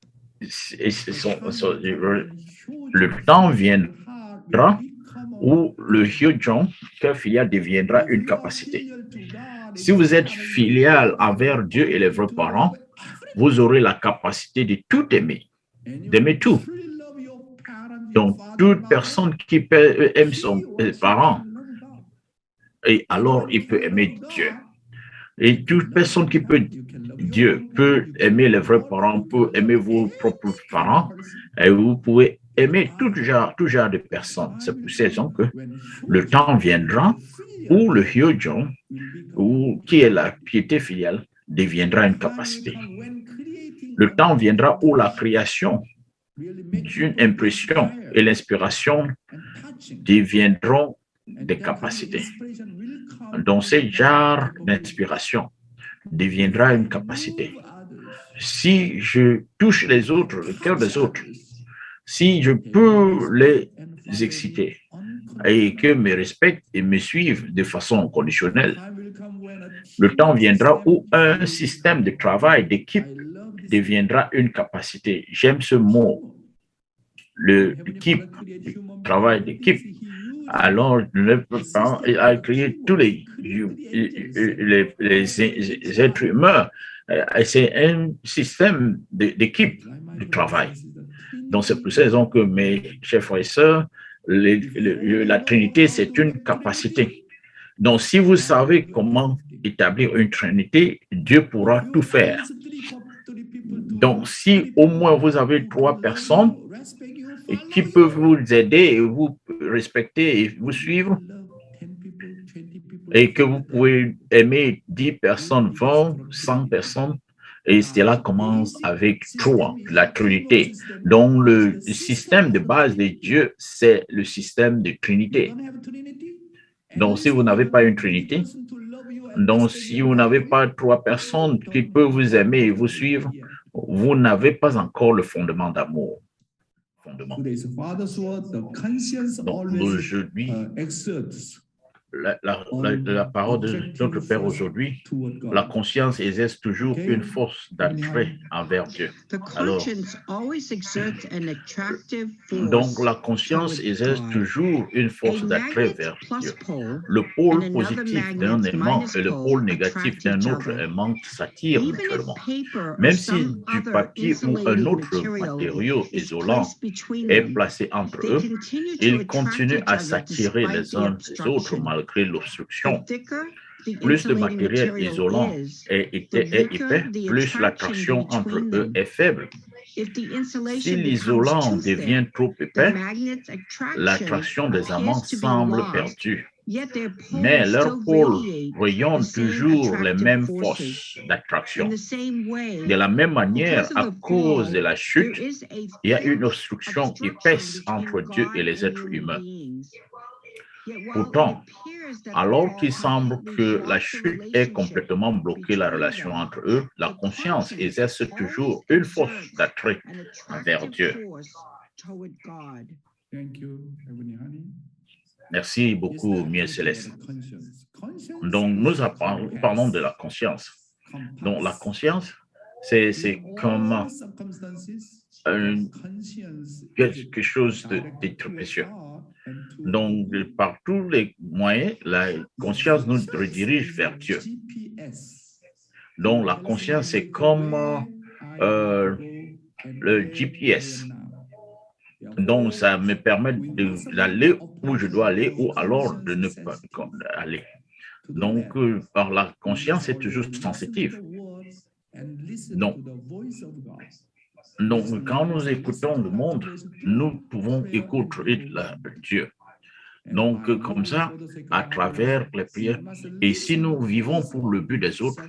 le temps viendra où le hyojong, cœur filial, deviendra une capacité. Si vous êtes filial envers Dieu et les vrais parents, vous aurez la capacité de tout aimer, d'aimer tout. Donc, toute personne qui aime son parent, et alors il peut aimer Dieu. Et toute personne qui peut, Dieu peut aimer les vrais parents, peut aimer vos propres parents, et vous pouvez aimer tout genre de personnes. C'est pour ces raisons que le temps viendra où le hyojong, qui est la piété filiale, deviendra une capacité. Le temps viendra où la création d'une impression et l'inspiration deviendront des capacités. Donc, ce genre d'inspiration deviendra une capacité. Si je touche les autres, le cœur des autres, si je peux les exciter et qu'ils me respectent et me suivent de façon conditionnelle, le temps viendra où un système de travail d'équipe deviendra une capacité. J'aime ce mot, l'équipe, le travail d'équipe. Alors, le parent a créé tous les êtres humains. C'est un système d'équipe de travail. Donc, c'est pour cette raison que mes chers frères et sœurs, la Trinité, c'est une capacité. Donc, si vous savez comment établir une Trinité, Dieu pourra tout faire. Donc, si au moins vous avez 3 personnes qui peuvent vous aider et vous respecter et vous suivre, et que vous pouvez aimer 10 personnes, 20, 100 personnes, et cela commence avec 3, la Trinité. Donc, le système de base de Dieu, c'est le système de Trinité. Donc, si vous n'avez pas une Trinité, donc si vous n'avez pas 3 personnes qui peuvent vous aimer et vous suivre, vous n'avez pas encore le fondement d'amour. Today's Father's word, the conscience Donc, always aujourd'hui, exerts la parole de notre Père aujourd'hui, toward God. la conscience exerce toujours une force d'attrait envers Dieu. The Alors, conscience always exerts an attractive force. donc, la conscience towards exerce God. toujours une A force d'attrait magnet's vers plus Dieu. pole Le and pôle another positif d'un magnet's aimant minus et le pole pôle négatif attract d'un each autre other. aimant s'attirent Even mutuellement. if paper or Même si some du other papier ou un insulating autre material matériau is isolant placed between est them, placé entre they eux, continue to ils attract continuent each à other s'attirer despite les the uns des autres obstruction. malgré The l'obstruction. thicker the Plus le insulating matériel material isolant is, est the weaker épais, the plus attraction l'attraction entre between eux them. est faible. If the Si insulation becomes l'isolant too thick, devient trop the épais, magnet's attraction l'attraction des amants appears to be semble lost, perdue. yet their Mais poles leurs still pôles radiate the rayonnent same toujours les attractive mêmes forces. forces In d'attraction. the same way, De la même manière, because of à the cause de fall, la there chute, is a il y a thick une obstruction obstruction épaisse between entre Dieu et God les and êtres human humains. beings. Yet while it Pourtant, appears that the alors fall qu'il semble completely que la blocks the chute ait relationship complètement bloqué la between relation them, entre eux, la the conscience conscience exerce toujours always une force exerts d'attrait an envers attractive Dieu. force toward God. Thank you, Heavenly Honey. Merci Yes, beaucoup, that miel is céleste. the conscience. Conscience Donc, nous is a parlons de la compass, conscience. compass. Donc, la conscience, c'est In comme all circumstances, un- the conscience is quelque chose directed de très toward précieux. God and to Donc, you. par tous les moyens, la conscience nous redirige vers Dieu. GPS. Donc, la conscience, c'est comme le GPS. Donc, ça me permet d'aller où je dois aller ou alors de ne pas aller. Donc, par la conscience, c'est toujours sensitive. Donc, quand nous écoutons le monde, nous pouvons écouter Dieu. Donc, comme ça, à travers les prières, et si nous vivons pour le but des autres,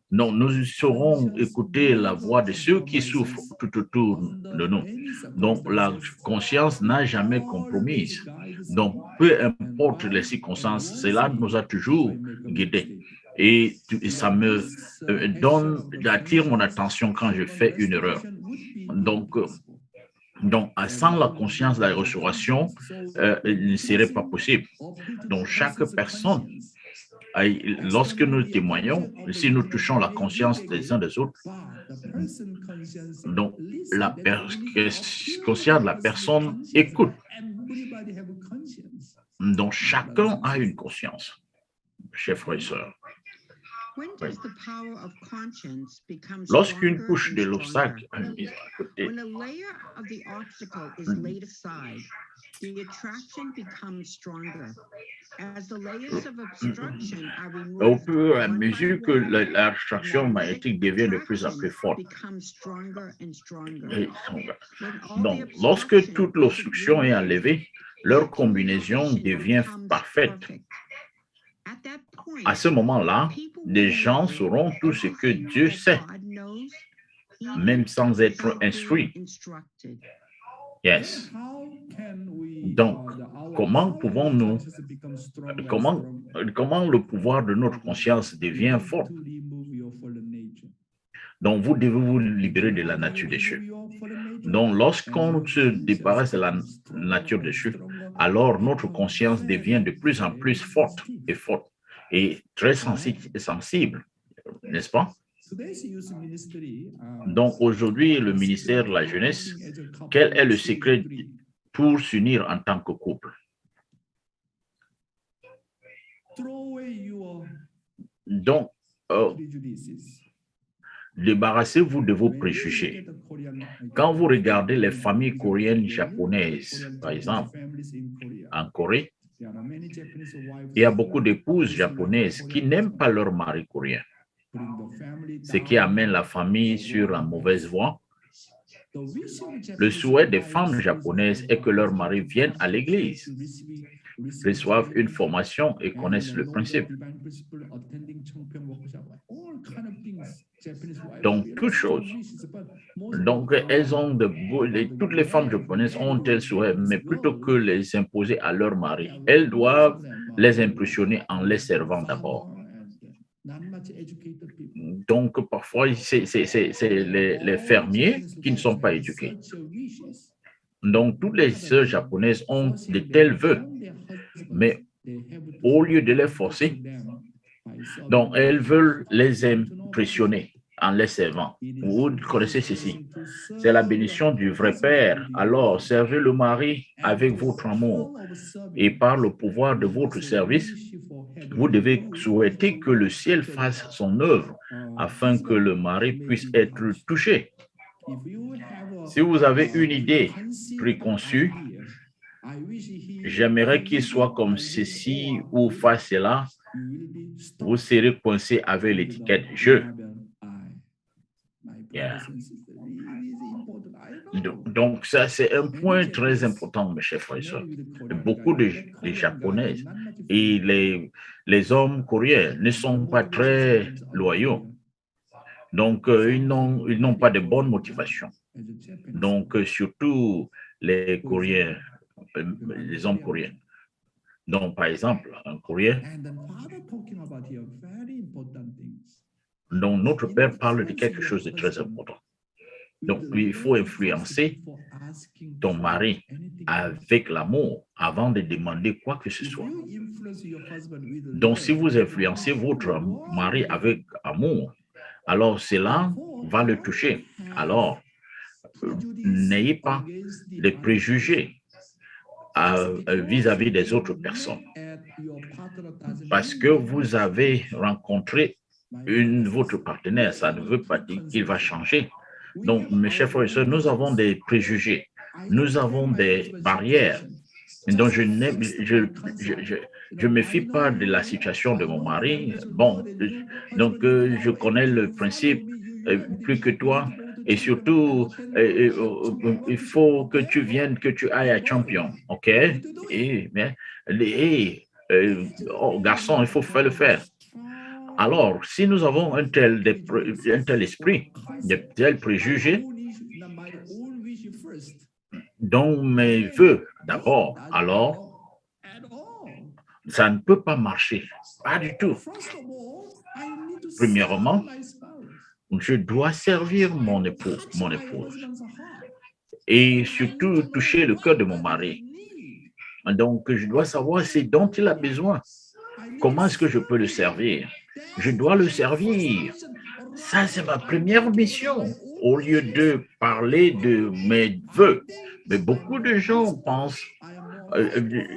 non, nous saurons écouter la voix de ceux qui souffrent tout autour de nous. Donc, la conscience n'a jamais compromise. Donc, peu importe les circonstances, cela nous a toujours guidés. Et ça me attire mon attention quand je fais une erreur. Donc, sans la conscience de la restauration, il ne serait pas possible. Donc, chaque personne, lorsque nous témoignons, si nous touchons la conscience des uns des autres, donc la conscience de la personne écoute. Donc, chacun a une conscience, chers frères et sœurs. Lorsqu'une couche de l'obstacle est mise à côté, au fur et à mesure que l'attraction magnétique devient de plus en plus forte. Donc, lorsque toute l'obstruction est enlevée, leur combinaison devient parfaite. À ce moment-là, les gens sauront tout ce que Dieu sait, même sans être instruits. Yes. Donc, comment pouvons-nous, comment le pouvoir de notre conscience devient fort? Donc, vous devez vous libérer de la nature déchue. Donc, lorsqu'on se débarrasse de la nature déchue, alors notre conscience devient de plus en plus forte et très sensible, n'est-ce pas? Donc, aujourd'hui, le ministère de la jeunesse, quel est le secret pour s'unir en tant que couple? Donc, débarrassez-vous de vos préjugés. Quand vous regardez les familles coréennes japonaises, par exemple, en Corée, il y a beaucoup d'épouses japonaises qui n'aiment pas leur mari coréen, ce qui amène la famille sur la mauvaise voie. Le souhait des femmes japonaises est que leur mari vienne à l'église, reçoivent une formation et connaissent le principe. Donc, toutes choses. Donc, toutes les femmes japonaises ont tel souhait, mais plutôt que les imposer à leur mari, elles doivent les impressionner en les servant d'abord. Donc, parfois, c'est les fermiers qui ne sont pas éduqués. Donc, toutes les sœurs japonaises ont de tels vœux, mais au lieu de les forcer, donc elles veulent les impressionner en les servant. Vous connaissez ceci. C'est la bénédiction du vrai Père. Alors, servez le mari avec votre amour. Et par le pouvoir de votre service, vous devez souhaiter que le ciel fasse son œuvre afin que le mari puisse être touché. Si vous avez une idée préconçue, j'aimerais qu'il soit comme ceci ou fasse cela, vous serez coincé avec l'étiquette « je ». Yeah. Donc, ça, c'est un point très important, mes chers frères et sœurs. Beaucoup de Japonaises et les hommes coréens ne sont pas très loyaux. Donc, ils n'ont pas de bonne motivation. Donc, surtout les Coréens, les hommes coréens. Donc, par exemple, un Coréen, dont notre Père parle de quelque chose de très important. Donc, il faut influencer ton mari avec l'amour avant de demander quoi que ce soit. Donc, si vous influencez votre mari avec amour, alors cela va le toucher. Alors, n'ayez pas de préjugés vis-à-vis des autres personnes. Parce que vous avez rencontré votre partenaire, ça ne veut pas dire qu'il va changer. Donc, mes chers frères et sœurs, nous avons des préjugés, nous avons des barrières. Donc, je ne me fie pas de la situation de mon mari. Bon, donc, je connais le principe plus que toi. Et surtout, il faut que tu viennes, que tu ailles à Champion, OK? Oh, garçon, il faut le faire. Alors, si nous avons un tel esprit, de tels préjugés, dont mes voeux d'abord, alors, ça ne peut pas marcher, pas du tout. Premièrement, je dois servir mon époux, mon épouse, et surtout toucher le cœur de mon mari. Donc, je dois savoir ce dont il a besoin. Comment est-ce que je peux le servir? Je dois le servir. Ça, c'est ma première mission, au lieu de parler de mes vœux. Mais beaucoup de gens pensent, ils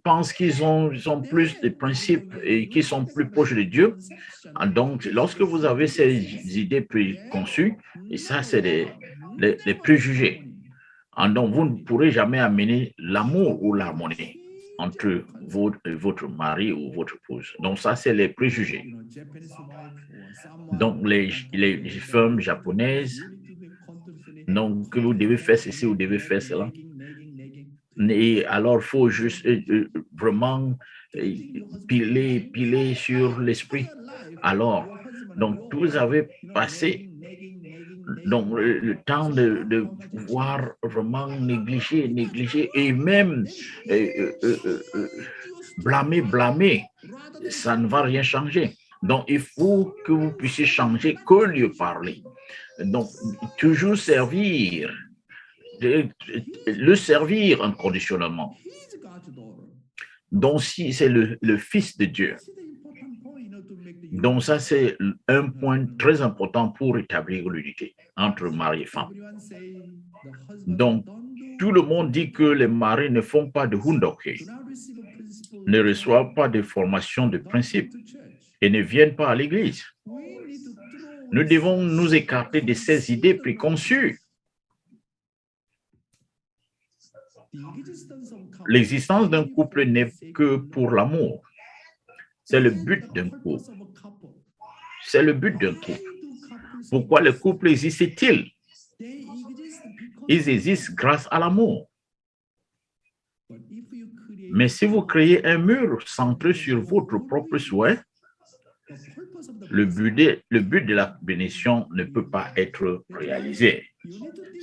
pensent qu'ils ont plus de principes et qu'ils sont plus proches de Dieu. Donc, lorsque vous avez ces idées préconçues, et ça, c'est des préjugés. Donc, vous ne pourrez jamais amener l'amour ou l'harmonie entre votre mari ou votre épouse. Donc, ça, c'est les préjugés. Donc, les femmes japonaises, donc, vous devez faire ceci, vous devez faire cela. Et alors, il faut juste vraiment piler sur l'esprit. Alors, donc, vous avez passé donc, le temps de pouvoir vraiment négliger et même blâmer, ça ne va rien changer. Donc, il faut que vous puissiez changer que lieu parler. Donc, toujours servir, le servir inconditionnellement. Donc, si c'est le Fils de Dieu. Donc, ça, c'est un point très important pour établir l'unité entre mari et femme. Donc, tout le monde dit que les maris ne font pas de hundoke, ne reçoivent pas de formation de principe et ne viennent pas à l'église. Nous devons nous écarter de ces idées préconçues. L'existence d'un couple n'est que pour l'amour. C'est le but d'un couple. C'est le but d'un couple. Pourquoi le couple existe-t-il? Ils existent grâce à l'amour. Mais si vous créez un mur centré sur votre propre souhait, le but de la bénédiction ne peut pas être réalisé.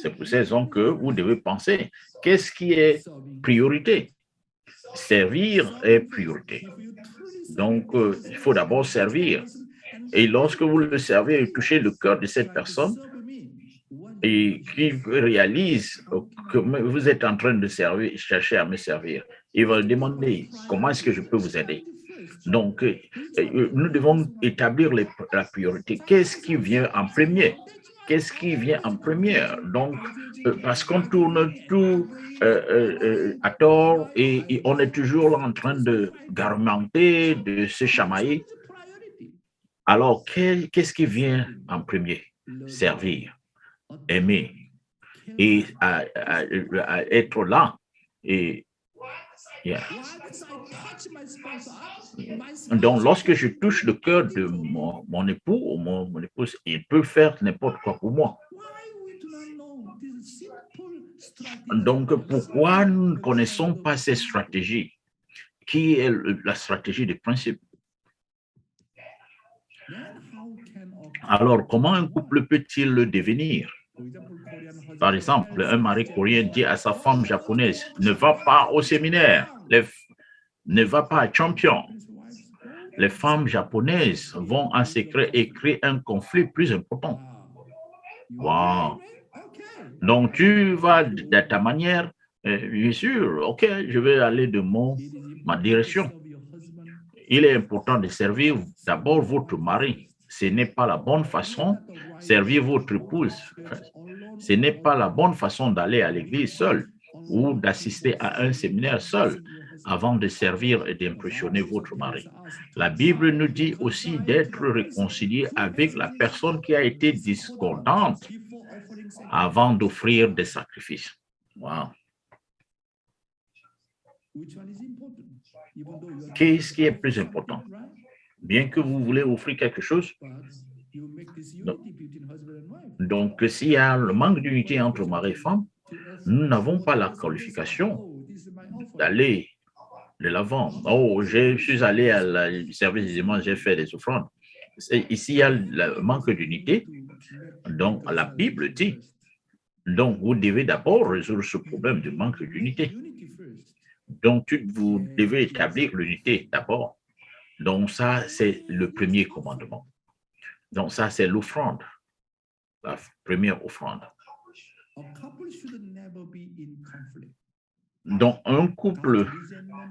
C'est pour ces raisons que vous devez penser, qu'est-ce qui est priorité? Servir est priorité. Donc, il faut d'abord servir. Et lorsque vous le servez et touchez le cœur de cette personne et qui réalise que vous êtes en train de servir, chercher à me servir, il va demander comment est-ce que je peux vous aider. Donc, nous devons établir la priorité. Qu'est-ce qui vient en premier? Qu'est-ce qui vient en première? Donc, parce qu'on tourne tout à tort et on est toujours là en train de garmenter, de se chamailler. Alors, qu'est-ce qui vient en premier? Servir, aimer et à être là. Et yeah. Donc, lorsque je touche le cœur de mon époux ou mon épouse, il peut faire n'importe quoi pour moi. Donc, pourquoi nous ne connaissons pas ces stratégies? Qui est la stratégie de principe? Alors, comment un couple peut-il le devenir? Par exemple, un mari coréen dit à sa femme japonaise, ne va pas au séminaire, ne va pas à Champion. Les femmes japonaises vont en secret et créer un conflit plus important. Wow. Donc, tu vas de ta manière, bien sûr, ok, je vais aller de ma direction. Il est important de servir d'abord votre mari. Ce n'est pas la bonne façon de servir votre épouse. Ce n'est pas la bonne façon d'aller à l'église seul ou d'assister à un séminaire seul avant de servir et d'impressionner votre mari. La Bible nous dit aussi d'être réconcilié avec la personne qui a été discordante avant d'offrir des sacrifices. Wow. Qu'est-ce qui est plus important? Bien que vous voulez offrir quelque chose, donc s'il y a le manque d'unité entre mari et femme, nous n'avons pas la qualification d'aller de l'avant. Oh, je suis allé à la service des imams, j'ai fait des offrandes. Ici, il y a le manque d'unité. Donc, la Bible dit, donc vous devez d'abord résoudre ce problème de manque d'unité. Donc, vous devez établir l'unité d'abord. Donc, ça, c'est le premier commandement. Donc, ça, c'est l'offrande, la première offrande. Donc, un couple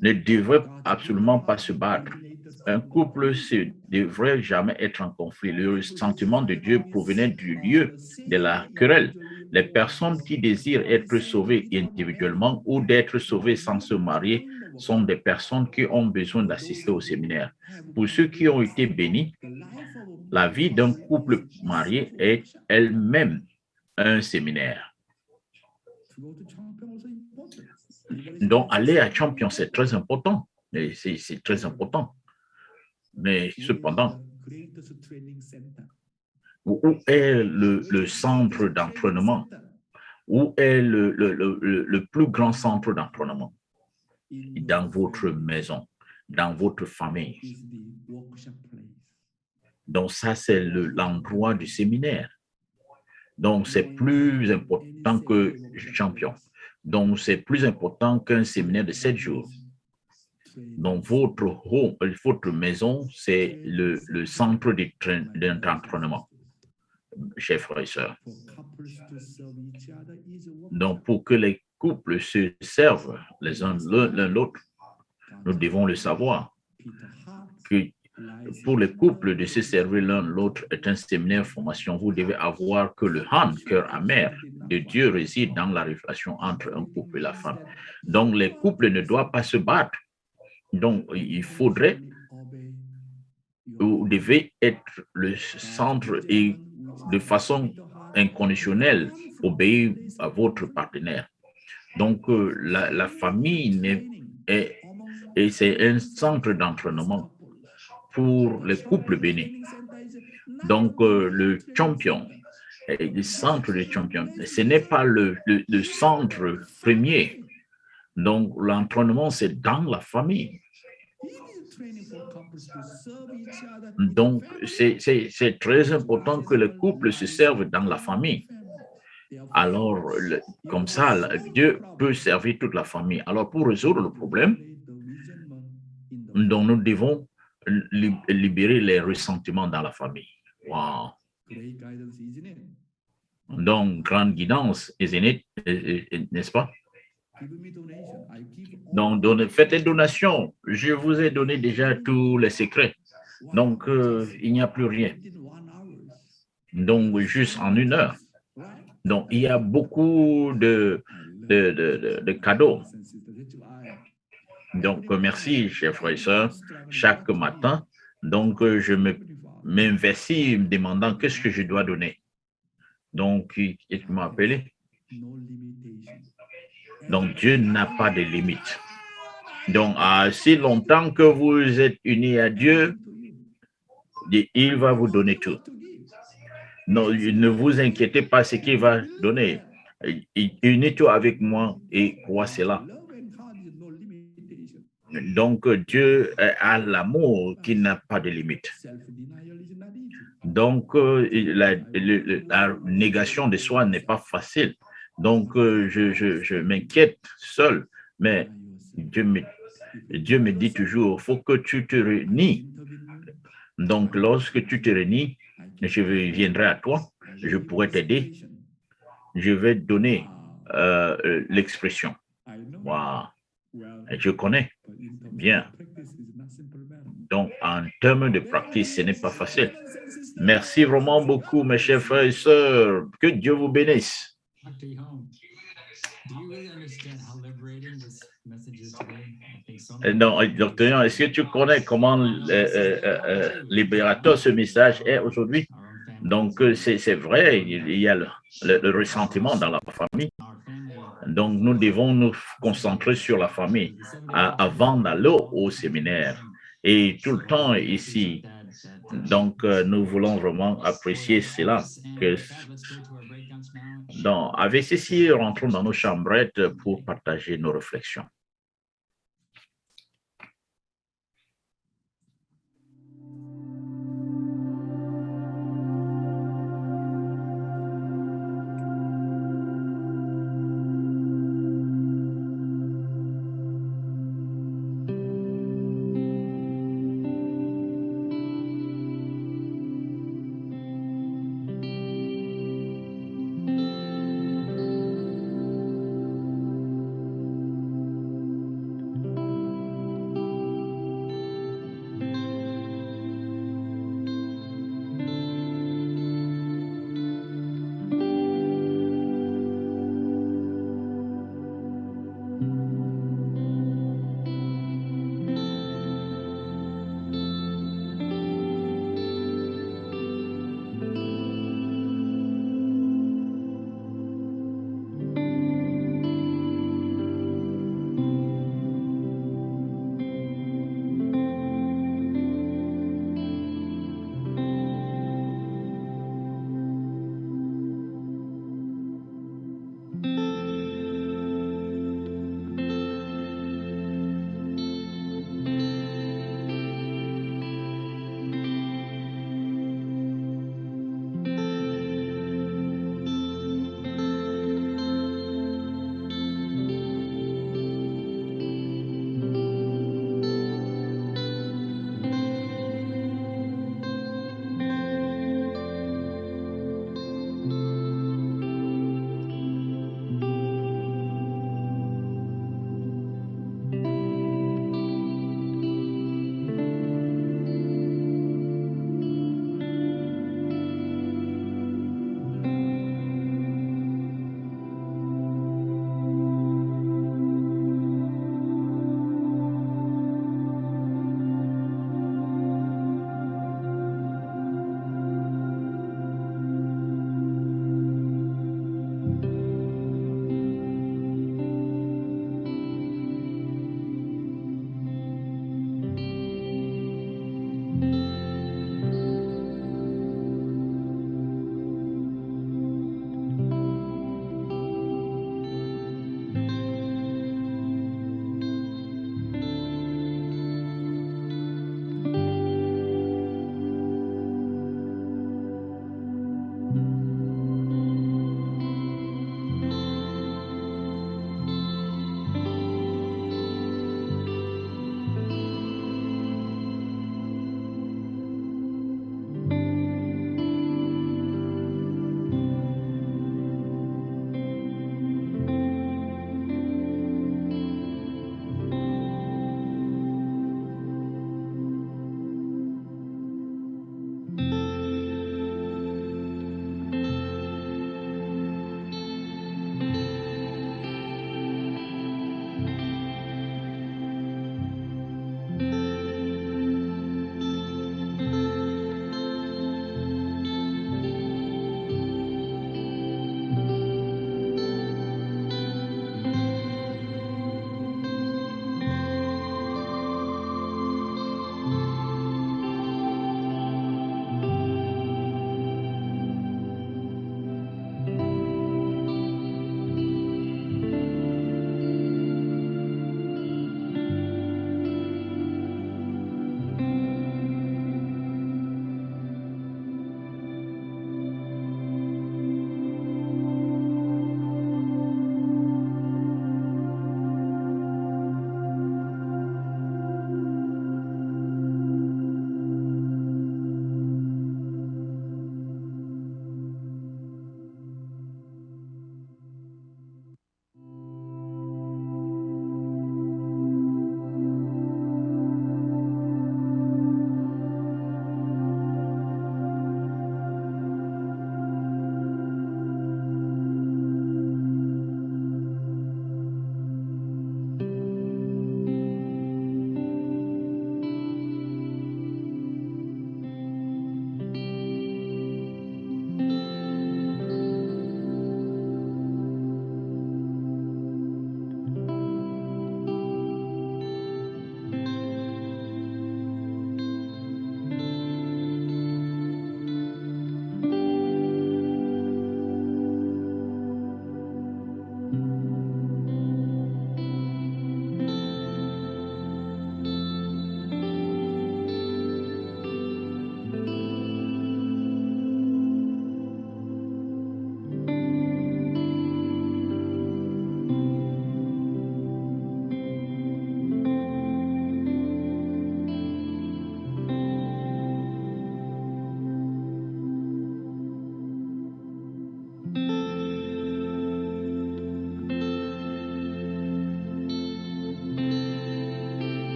ne devrait absolument pas se battre. Un couple ne devrait jamais être en conflit. Le sentiment de Dieu provenait du lieu de la querelle. Les personnes qui désirent être sauvées individuellement ou d'être sauvées sans se marier sont des personnes qui ont besoin d'assister au séminaire. Pour ceux qui ont été bénis, la vie d'un couple marié est elle-même un séminaire. Donc, aller à Champion, c'est très important. C'est très important. Mais cependant, où est le centre d'entraînement? Où est le plus grand centre d'entraînement? Dans votre maison, dans votre famille. Donc, ça, c'est l'endroit du séminaire. Donc, c'est plus important que Champion. Donc, c'est plus important qu'un séminaire de 7 jours. Donc, votre maison, c'est le centre d'entraînement, chers frères et sœurs. Donc, pour que les couples se servent les uns l'un l'autre, nous devons le savoir, que pour les couples de se servir l'un l'autre est un séminaire de formation. Vous devez avoir que le cœur amer de Dieu réside dans la relation entre un couple et la femme. Donc, les couples ne doivent pas se battre. Donc, il faudrait, vous devez être le centre et de façon inconditionnelle obéir à votre partenaire. Donc, la famille c'est un centre d'entraînement pour les couples bénis. Donc, le champion, le centre de champion, ce n'est pas le centre premier. Donc, l'entraînement, c'est dans la famille. Donc, c'est très important que le couple se serve dans la famille. Alors, comme ça, Dieu peut servir toute la famille. Alors, pour résoudre le problème, donc nous devons libérer les ressentiments dans la famille. Wow. Great guidance, isn't it? Donc, grande guidance, isn't it? N'est-ce pas? Give me donation. I give all Donc, faites des donations. Je vous ai donné déjà tous les secrets. Donc, il n'y a plus rien. within 1 hour. Donc, juste en 1 heure. Right? Donc, il y a beaucoup de cadeaux. Donc, merci, chers frères et sœurs. Chaque matin, donc, je m'investis me demandant qu'est-ce que je dois donner. Donc, il m'a appelé. No limitation. Donc, Dieu n'a pas de limite. Donc, si longtemps que vous êtes unis à Dieu, il va vous donner tout. Non, ne vous inquiétez pas ce qu'il va donner. Unis-toi avec moi et crois cela. Love and God is no limitation. Donc, Dieu a l'amour qui n'a pas de limite. Self-denial is not easy. Donc, la négation de soi n'est pas facile. Donc, je m'inquiète seul, mais Dieu me dit toujours, il faut que tu te réunis. Donc, lorsque tu te réunis, je viendrai à toi, je pourrai t'aider, je vais donner l'expression. Wow. Je connais bien. Donc, en termes de pratique, ce n'est pas facile. Merci vraiment beaucoup, mes chers frères et sœurs. Que Dieu vous bénisse. Dr. Young, do you really understand how liberating this message is today? I think so. Non, docteur, est-ce que tu connais comment libérateur ce message est aujourd'hui? Donc, c'est vrai, il y a le ressentiment dans la famille. Donc, nous devons nous concentrer sur la famille avant d'aller au séminaire. Et tout le temps ici, donc, nous voulons vraiment apprécier cela. Donc, avec ceci, rentrons dans nos chambrettes pour partager nos réflexions.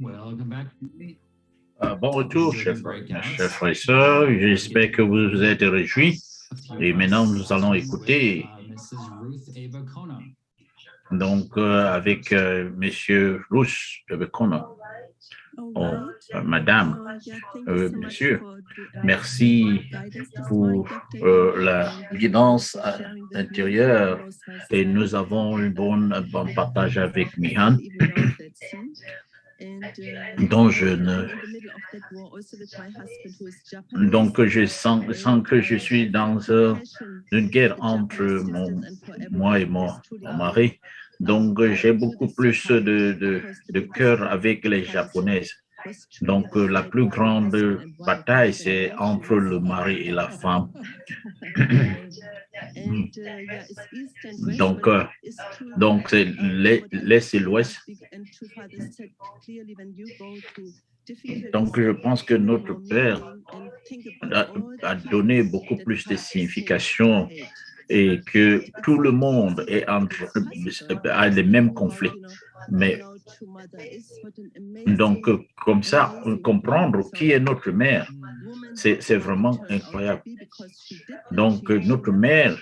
Welcome back. Bon retour, chers frères et sœurs. J'espère que vous vous êtes réjouis. Et maintenant, nous allons écouter donc avec Monsieur Ruth Ebekona. Oh, Madame, Monsieur, merci pour la guidance intérieure et nous avons un bon partage avec Mihan. Donc, je sens que je suis dans une guerre entre moi et mon mari. Donc, j'ai beaucoup plus de cœur avec les Japonaises. Donc, la plus grande bataille, c'est entre le mari et la femme. Donc c'est l'Est et l'Ouest. Donc, je pense que notre Père a donné beaucoup plus de signification et que tout le monde a les mêmes conflits. Mais donc, comme ça, comprendre qui est notre mère, c'est vraiment incroyable. Donc, notre mère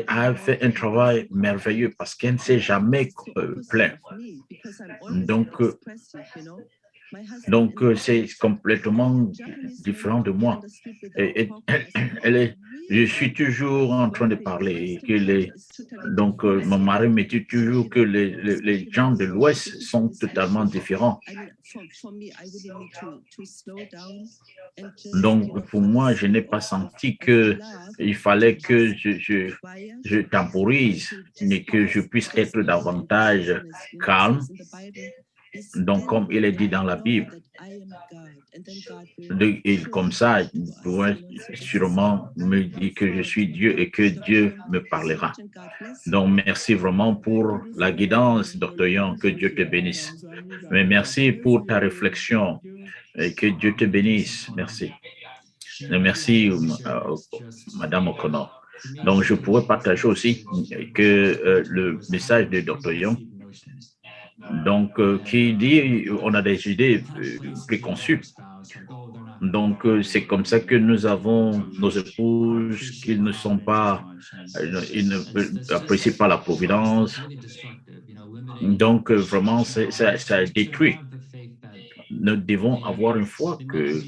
a fait un travail merveilleux parce qu'elle ne s'est jamais plainte. Donc, c'est complètement différent de moi. Je suis toujours en train de parler. Donc, mon mari me dit toujours que les gens de l'Ouest sont totalement différents. Donc, pour moi, je n'ai pas senti qu'il fallait que je temporise, mais que je puisse être davantage calme. Donc, comme il est dit dans la Bible, et comme ça, il doit sûrement me dire que je suis Dieu et que Dieu me parlera. Donc, merci vraiment pour la guidance, Dr. Young, que Dieu te bénisse. Mais merci pour ta réflexion et que Dieu te bénisse. Merci. Et merci, Madame O'Connor. Donc, je pourrais partager aussi que le message de Dr. Young, donc, qui dit on a des idées préconçues. Donc, c'est comme ça que nous avons nos épouses qui ne sont pas, ils n'apprécient pas la providence. Donc, vraiment, ça détruit. Nous devons avoir une foi que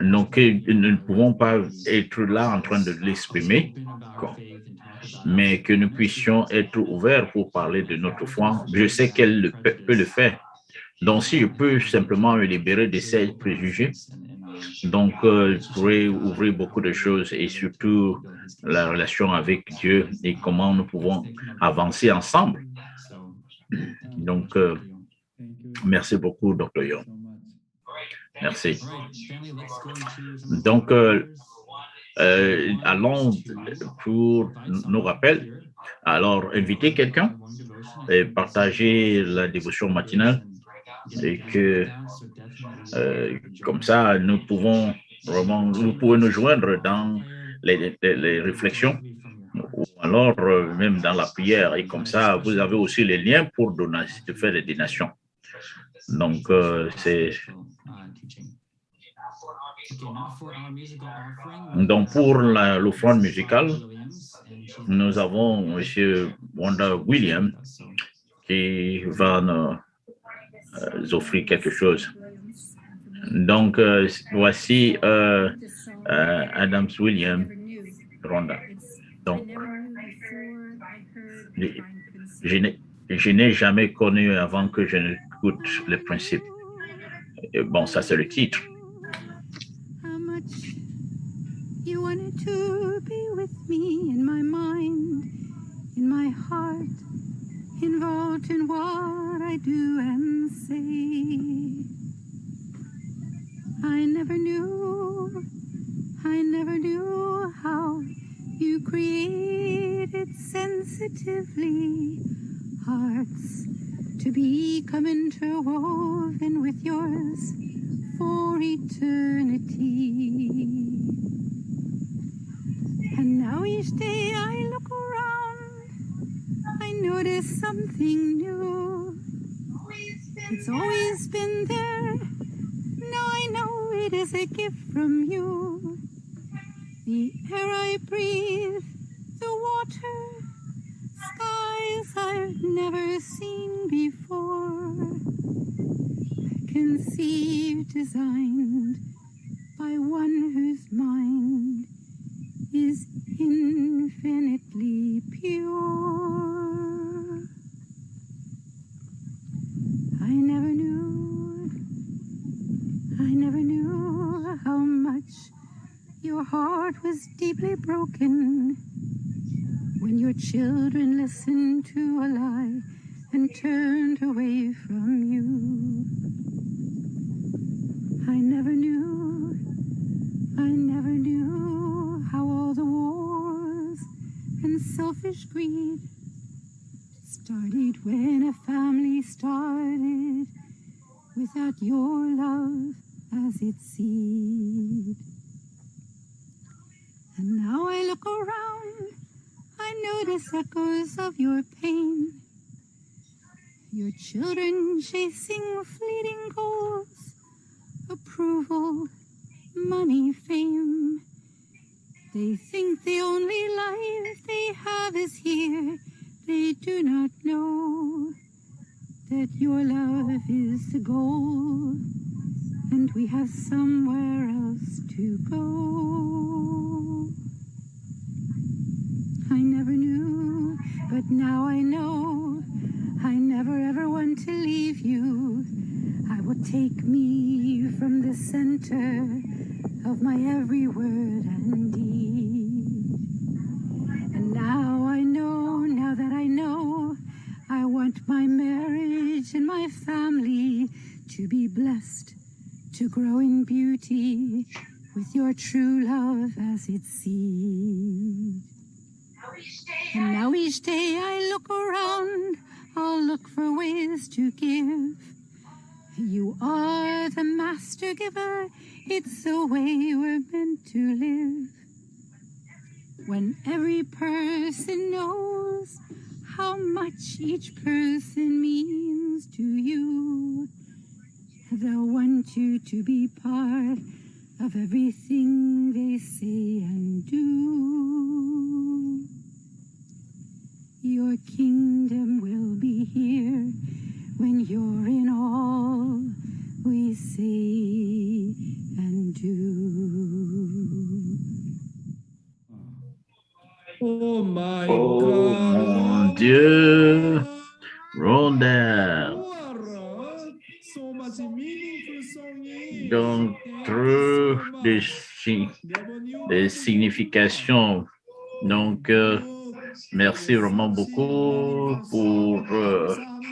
nous ne pouvons pas être là en train de l'exprimer, mais que nous puissions être ouverts pour parler de notre foi. Je sais qu'elle peut le faire. Donc, si je peux simplement me libérer de ces préjugés, donc je pourrais ouvrir beaucoup de choses et surtout la relation avec Dieu et comment nous pouvons avancer ensemble. Donc, merci beaucoup, Dr. Young. Merci. Donc, allons pour nos rappels. Alors, inviter quelqu'un et partager la dévotion matinale et que comme ça, nous pouvons vraiment, vous pouvez nous joindre dans les réflexions ou alors même dans la prière et comme ça, vous avez aussi les liens pour faire des donations. Donc, c'est... Donc, pour l'offrande musicale, nous avons M. Wanda Williams qui va nous offrir quelque chose. Donc, voici Adams Williams, Rwanda. Donc, je n'ai jamais connu avant que je n'écoute les principes. Et bon, ça, c'est le titre. You wanted to be with me in my mind, in my heart, involved in what I do and say. I never knew how you created sensitively hearts to become interwoven with yours for eternity. And now each day I look around, I notice something new. It's always been there. Now I know it is a gift from you. The air I breathe, the water, skies I've never seen before. Conceived, designed by one whose mind is infinitely pure. I never knew how much your heart was deeply broken when your children listened to a lie and turned away from you. I never knew how all the wars and selfish greed started when a family started without your love as its seed. And now I look around, I notice echoes of your pain. Your children chasing fleeting goals, approval, money, fame. They think the only life they have is here. They do not know that your love is the goal, and we have somewhere else to go. I never knew, but now I know. I never ever want to leave you. I will take me from the center of my every word and deed. And now I know, now that I know, I want my marriage and my family to be blessed, to grow in beauty with your true love as its seed. And now each day I look around, I'll look for ways to give. You are the master giver, it's the way we're meant to live. When every person knows how much each person means to you, they'll want you to be part of everything they say and do. Your kingdom will be here when you're in all we say and do. Oh my Oh God. mon Dieu, Rondell. So much meaningful song. Donc, Thank trop you so de, much. Never knew de about signification. Donc, merci vraiment beaucoup pour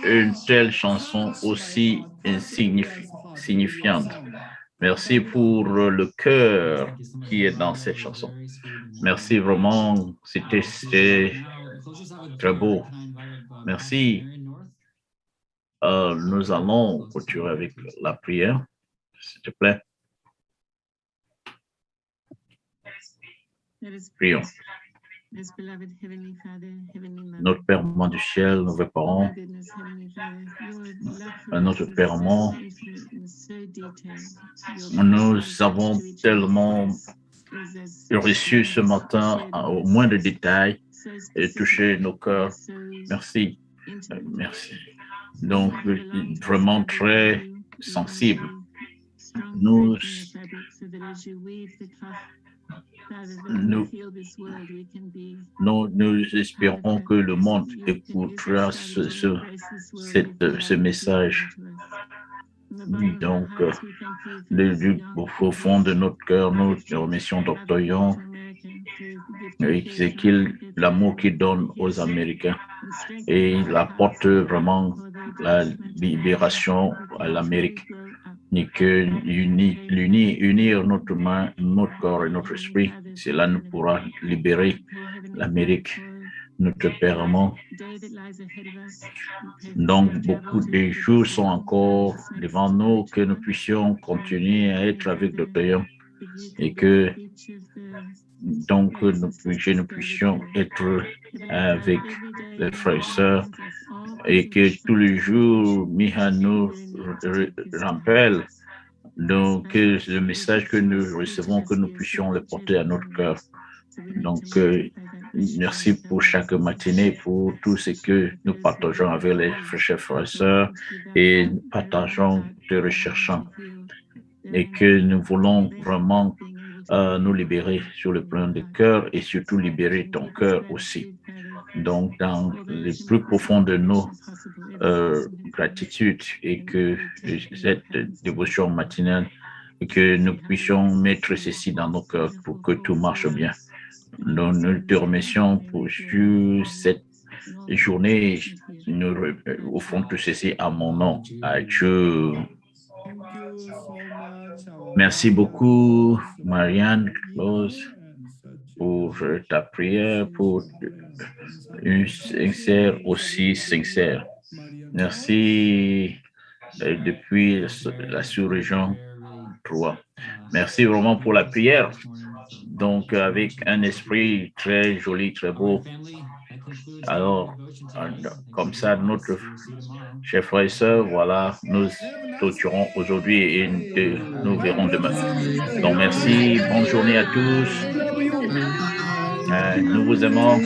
une telle chanson aussi signifiante. Merci pour le cœur qui est dans cette chanson. Merci vraiment, c'était très beau. Merci. Nous allons continuer avec la prière, s'il te plaît. Prions. Notre Père aimant du ciel, nos parents, notre Père aimant, nous avons tellement reçu ce matin au moins de détails et touché nos cœurs. Merci. Merci. Donc, vraiment très sensible. Nous espérons que le monde écoutera ce message. Oui, donc, au fond de notre cœur, nous remercions Dr. Young et c'est l'amour qu'il donne aux Américains et il apporte vraiment la libération à l'Amérique. Ni que unir notre main, notre corps et notre esprit, cela nous pourra libérer l'Amérique, notre Père aimant. Donc, beaucoup de jours sont encore devant nous, que nous puissions continuer à être avec Dr. Young et que donc nous puissions être avec les frères et sœurs et que tous les jours, Miha nous rappelle donc le message que nous recevons, que nous puissions le porter à notre cœur. Donc, merci pour chaque matinée, pour tout ce que nous partageons avec les chers frères et sœurs et nous partageons de recherchant et que nous voulons vraiment nous libérer sur le plan du cœur et surtout libérer ton cœur aussi. Donc, dans les plus profonds de nos gratitudes et que cette dévotion matinale, que nous puissions mettre ceci dans nos cœurs pour que tout marche bien. Nous te remercions pour cette journée. Nous offrons tout ceci à mon nom, à Dieu. Merci beaucoup, Marianne Clause, pour ta prière, pour une sincère aussi sincère. Merci depuis la sous-région 3. Merci vraiment pour la prière. Donc, avec un esprit très joli, très beau. Alors, comme ça, notre chers frères et sœurs, voilà, nous clôturons aujourd'hui et nous verrons demain. Donc, merci, bonne journée à tous. Nous vous aimons.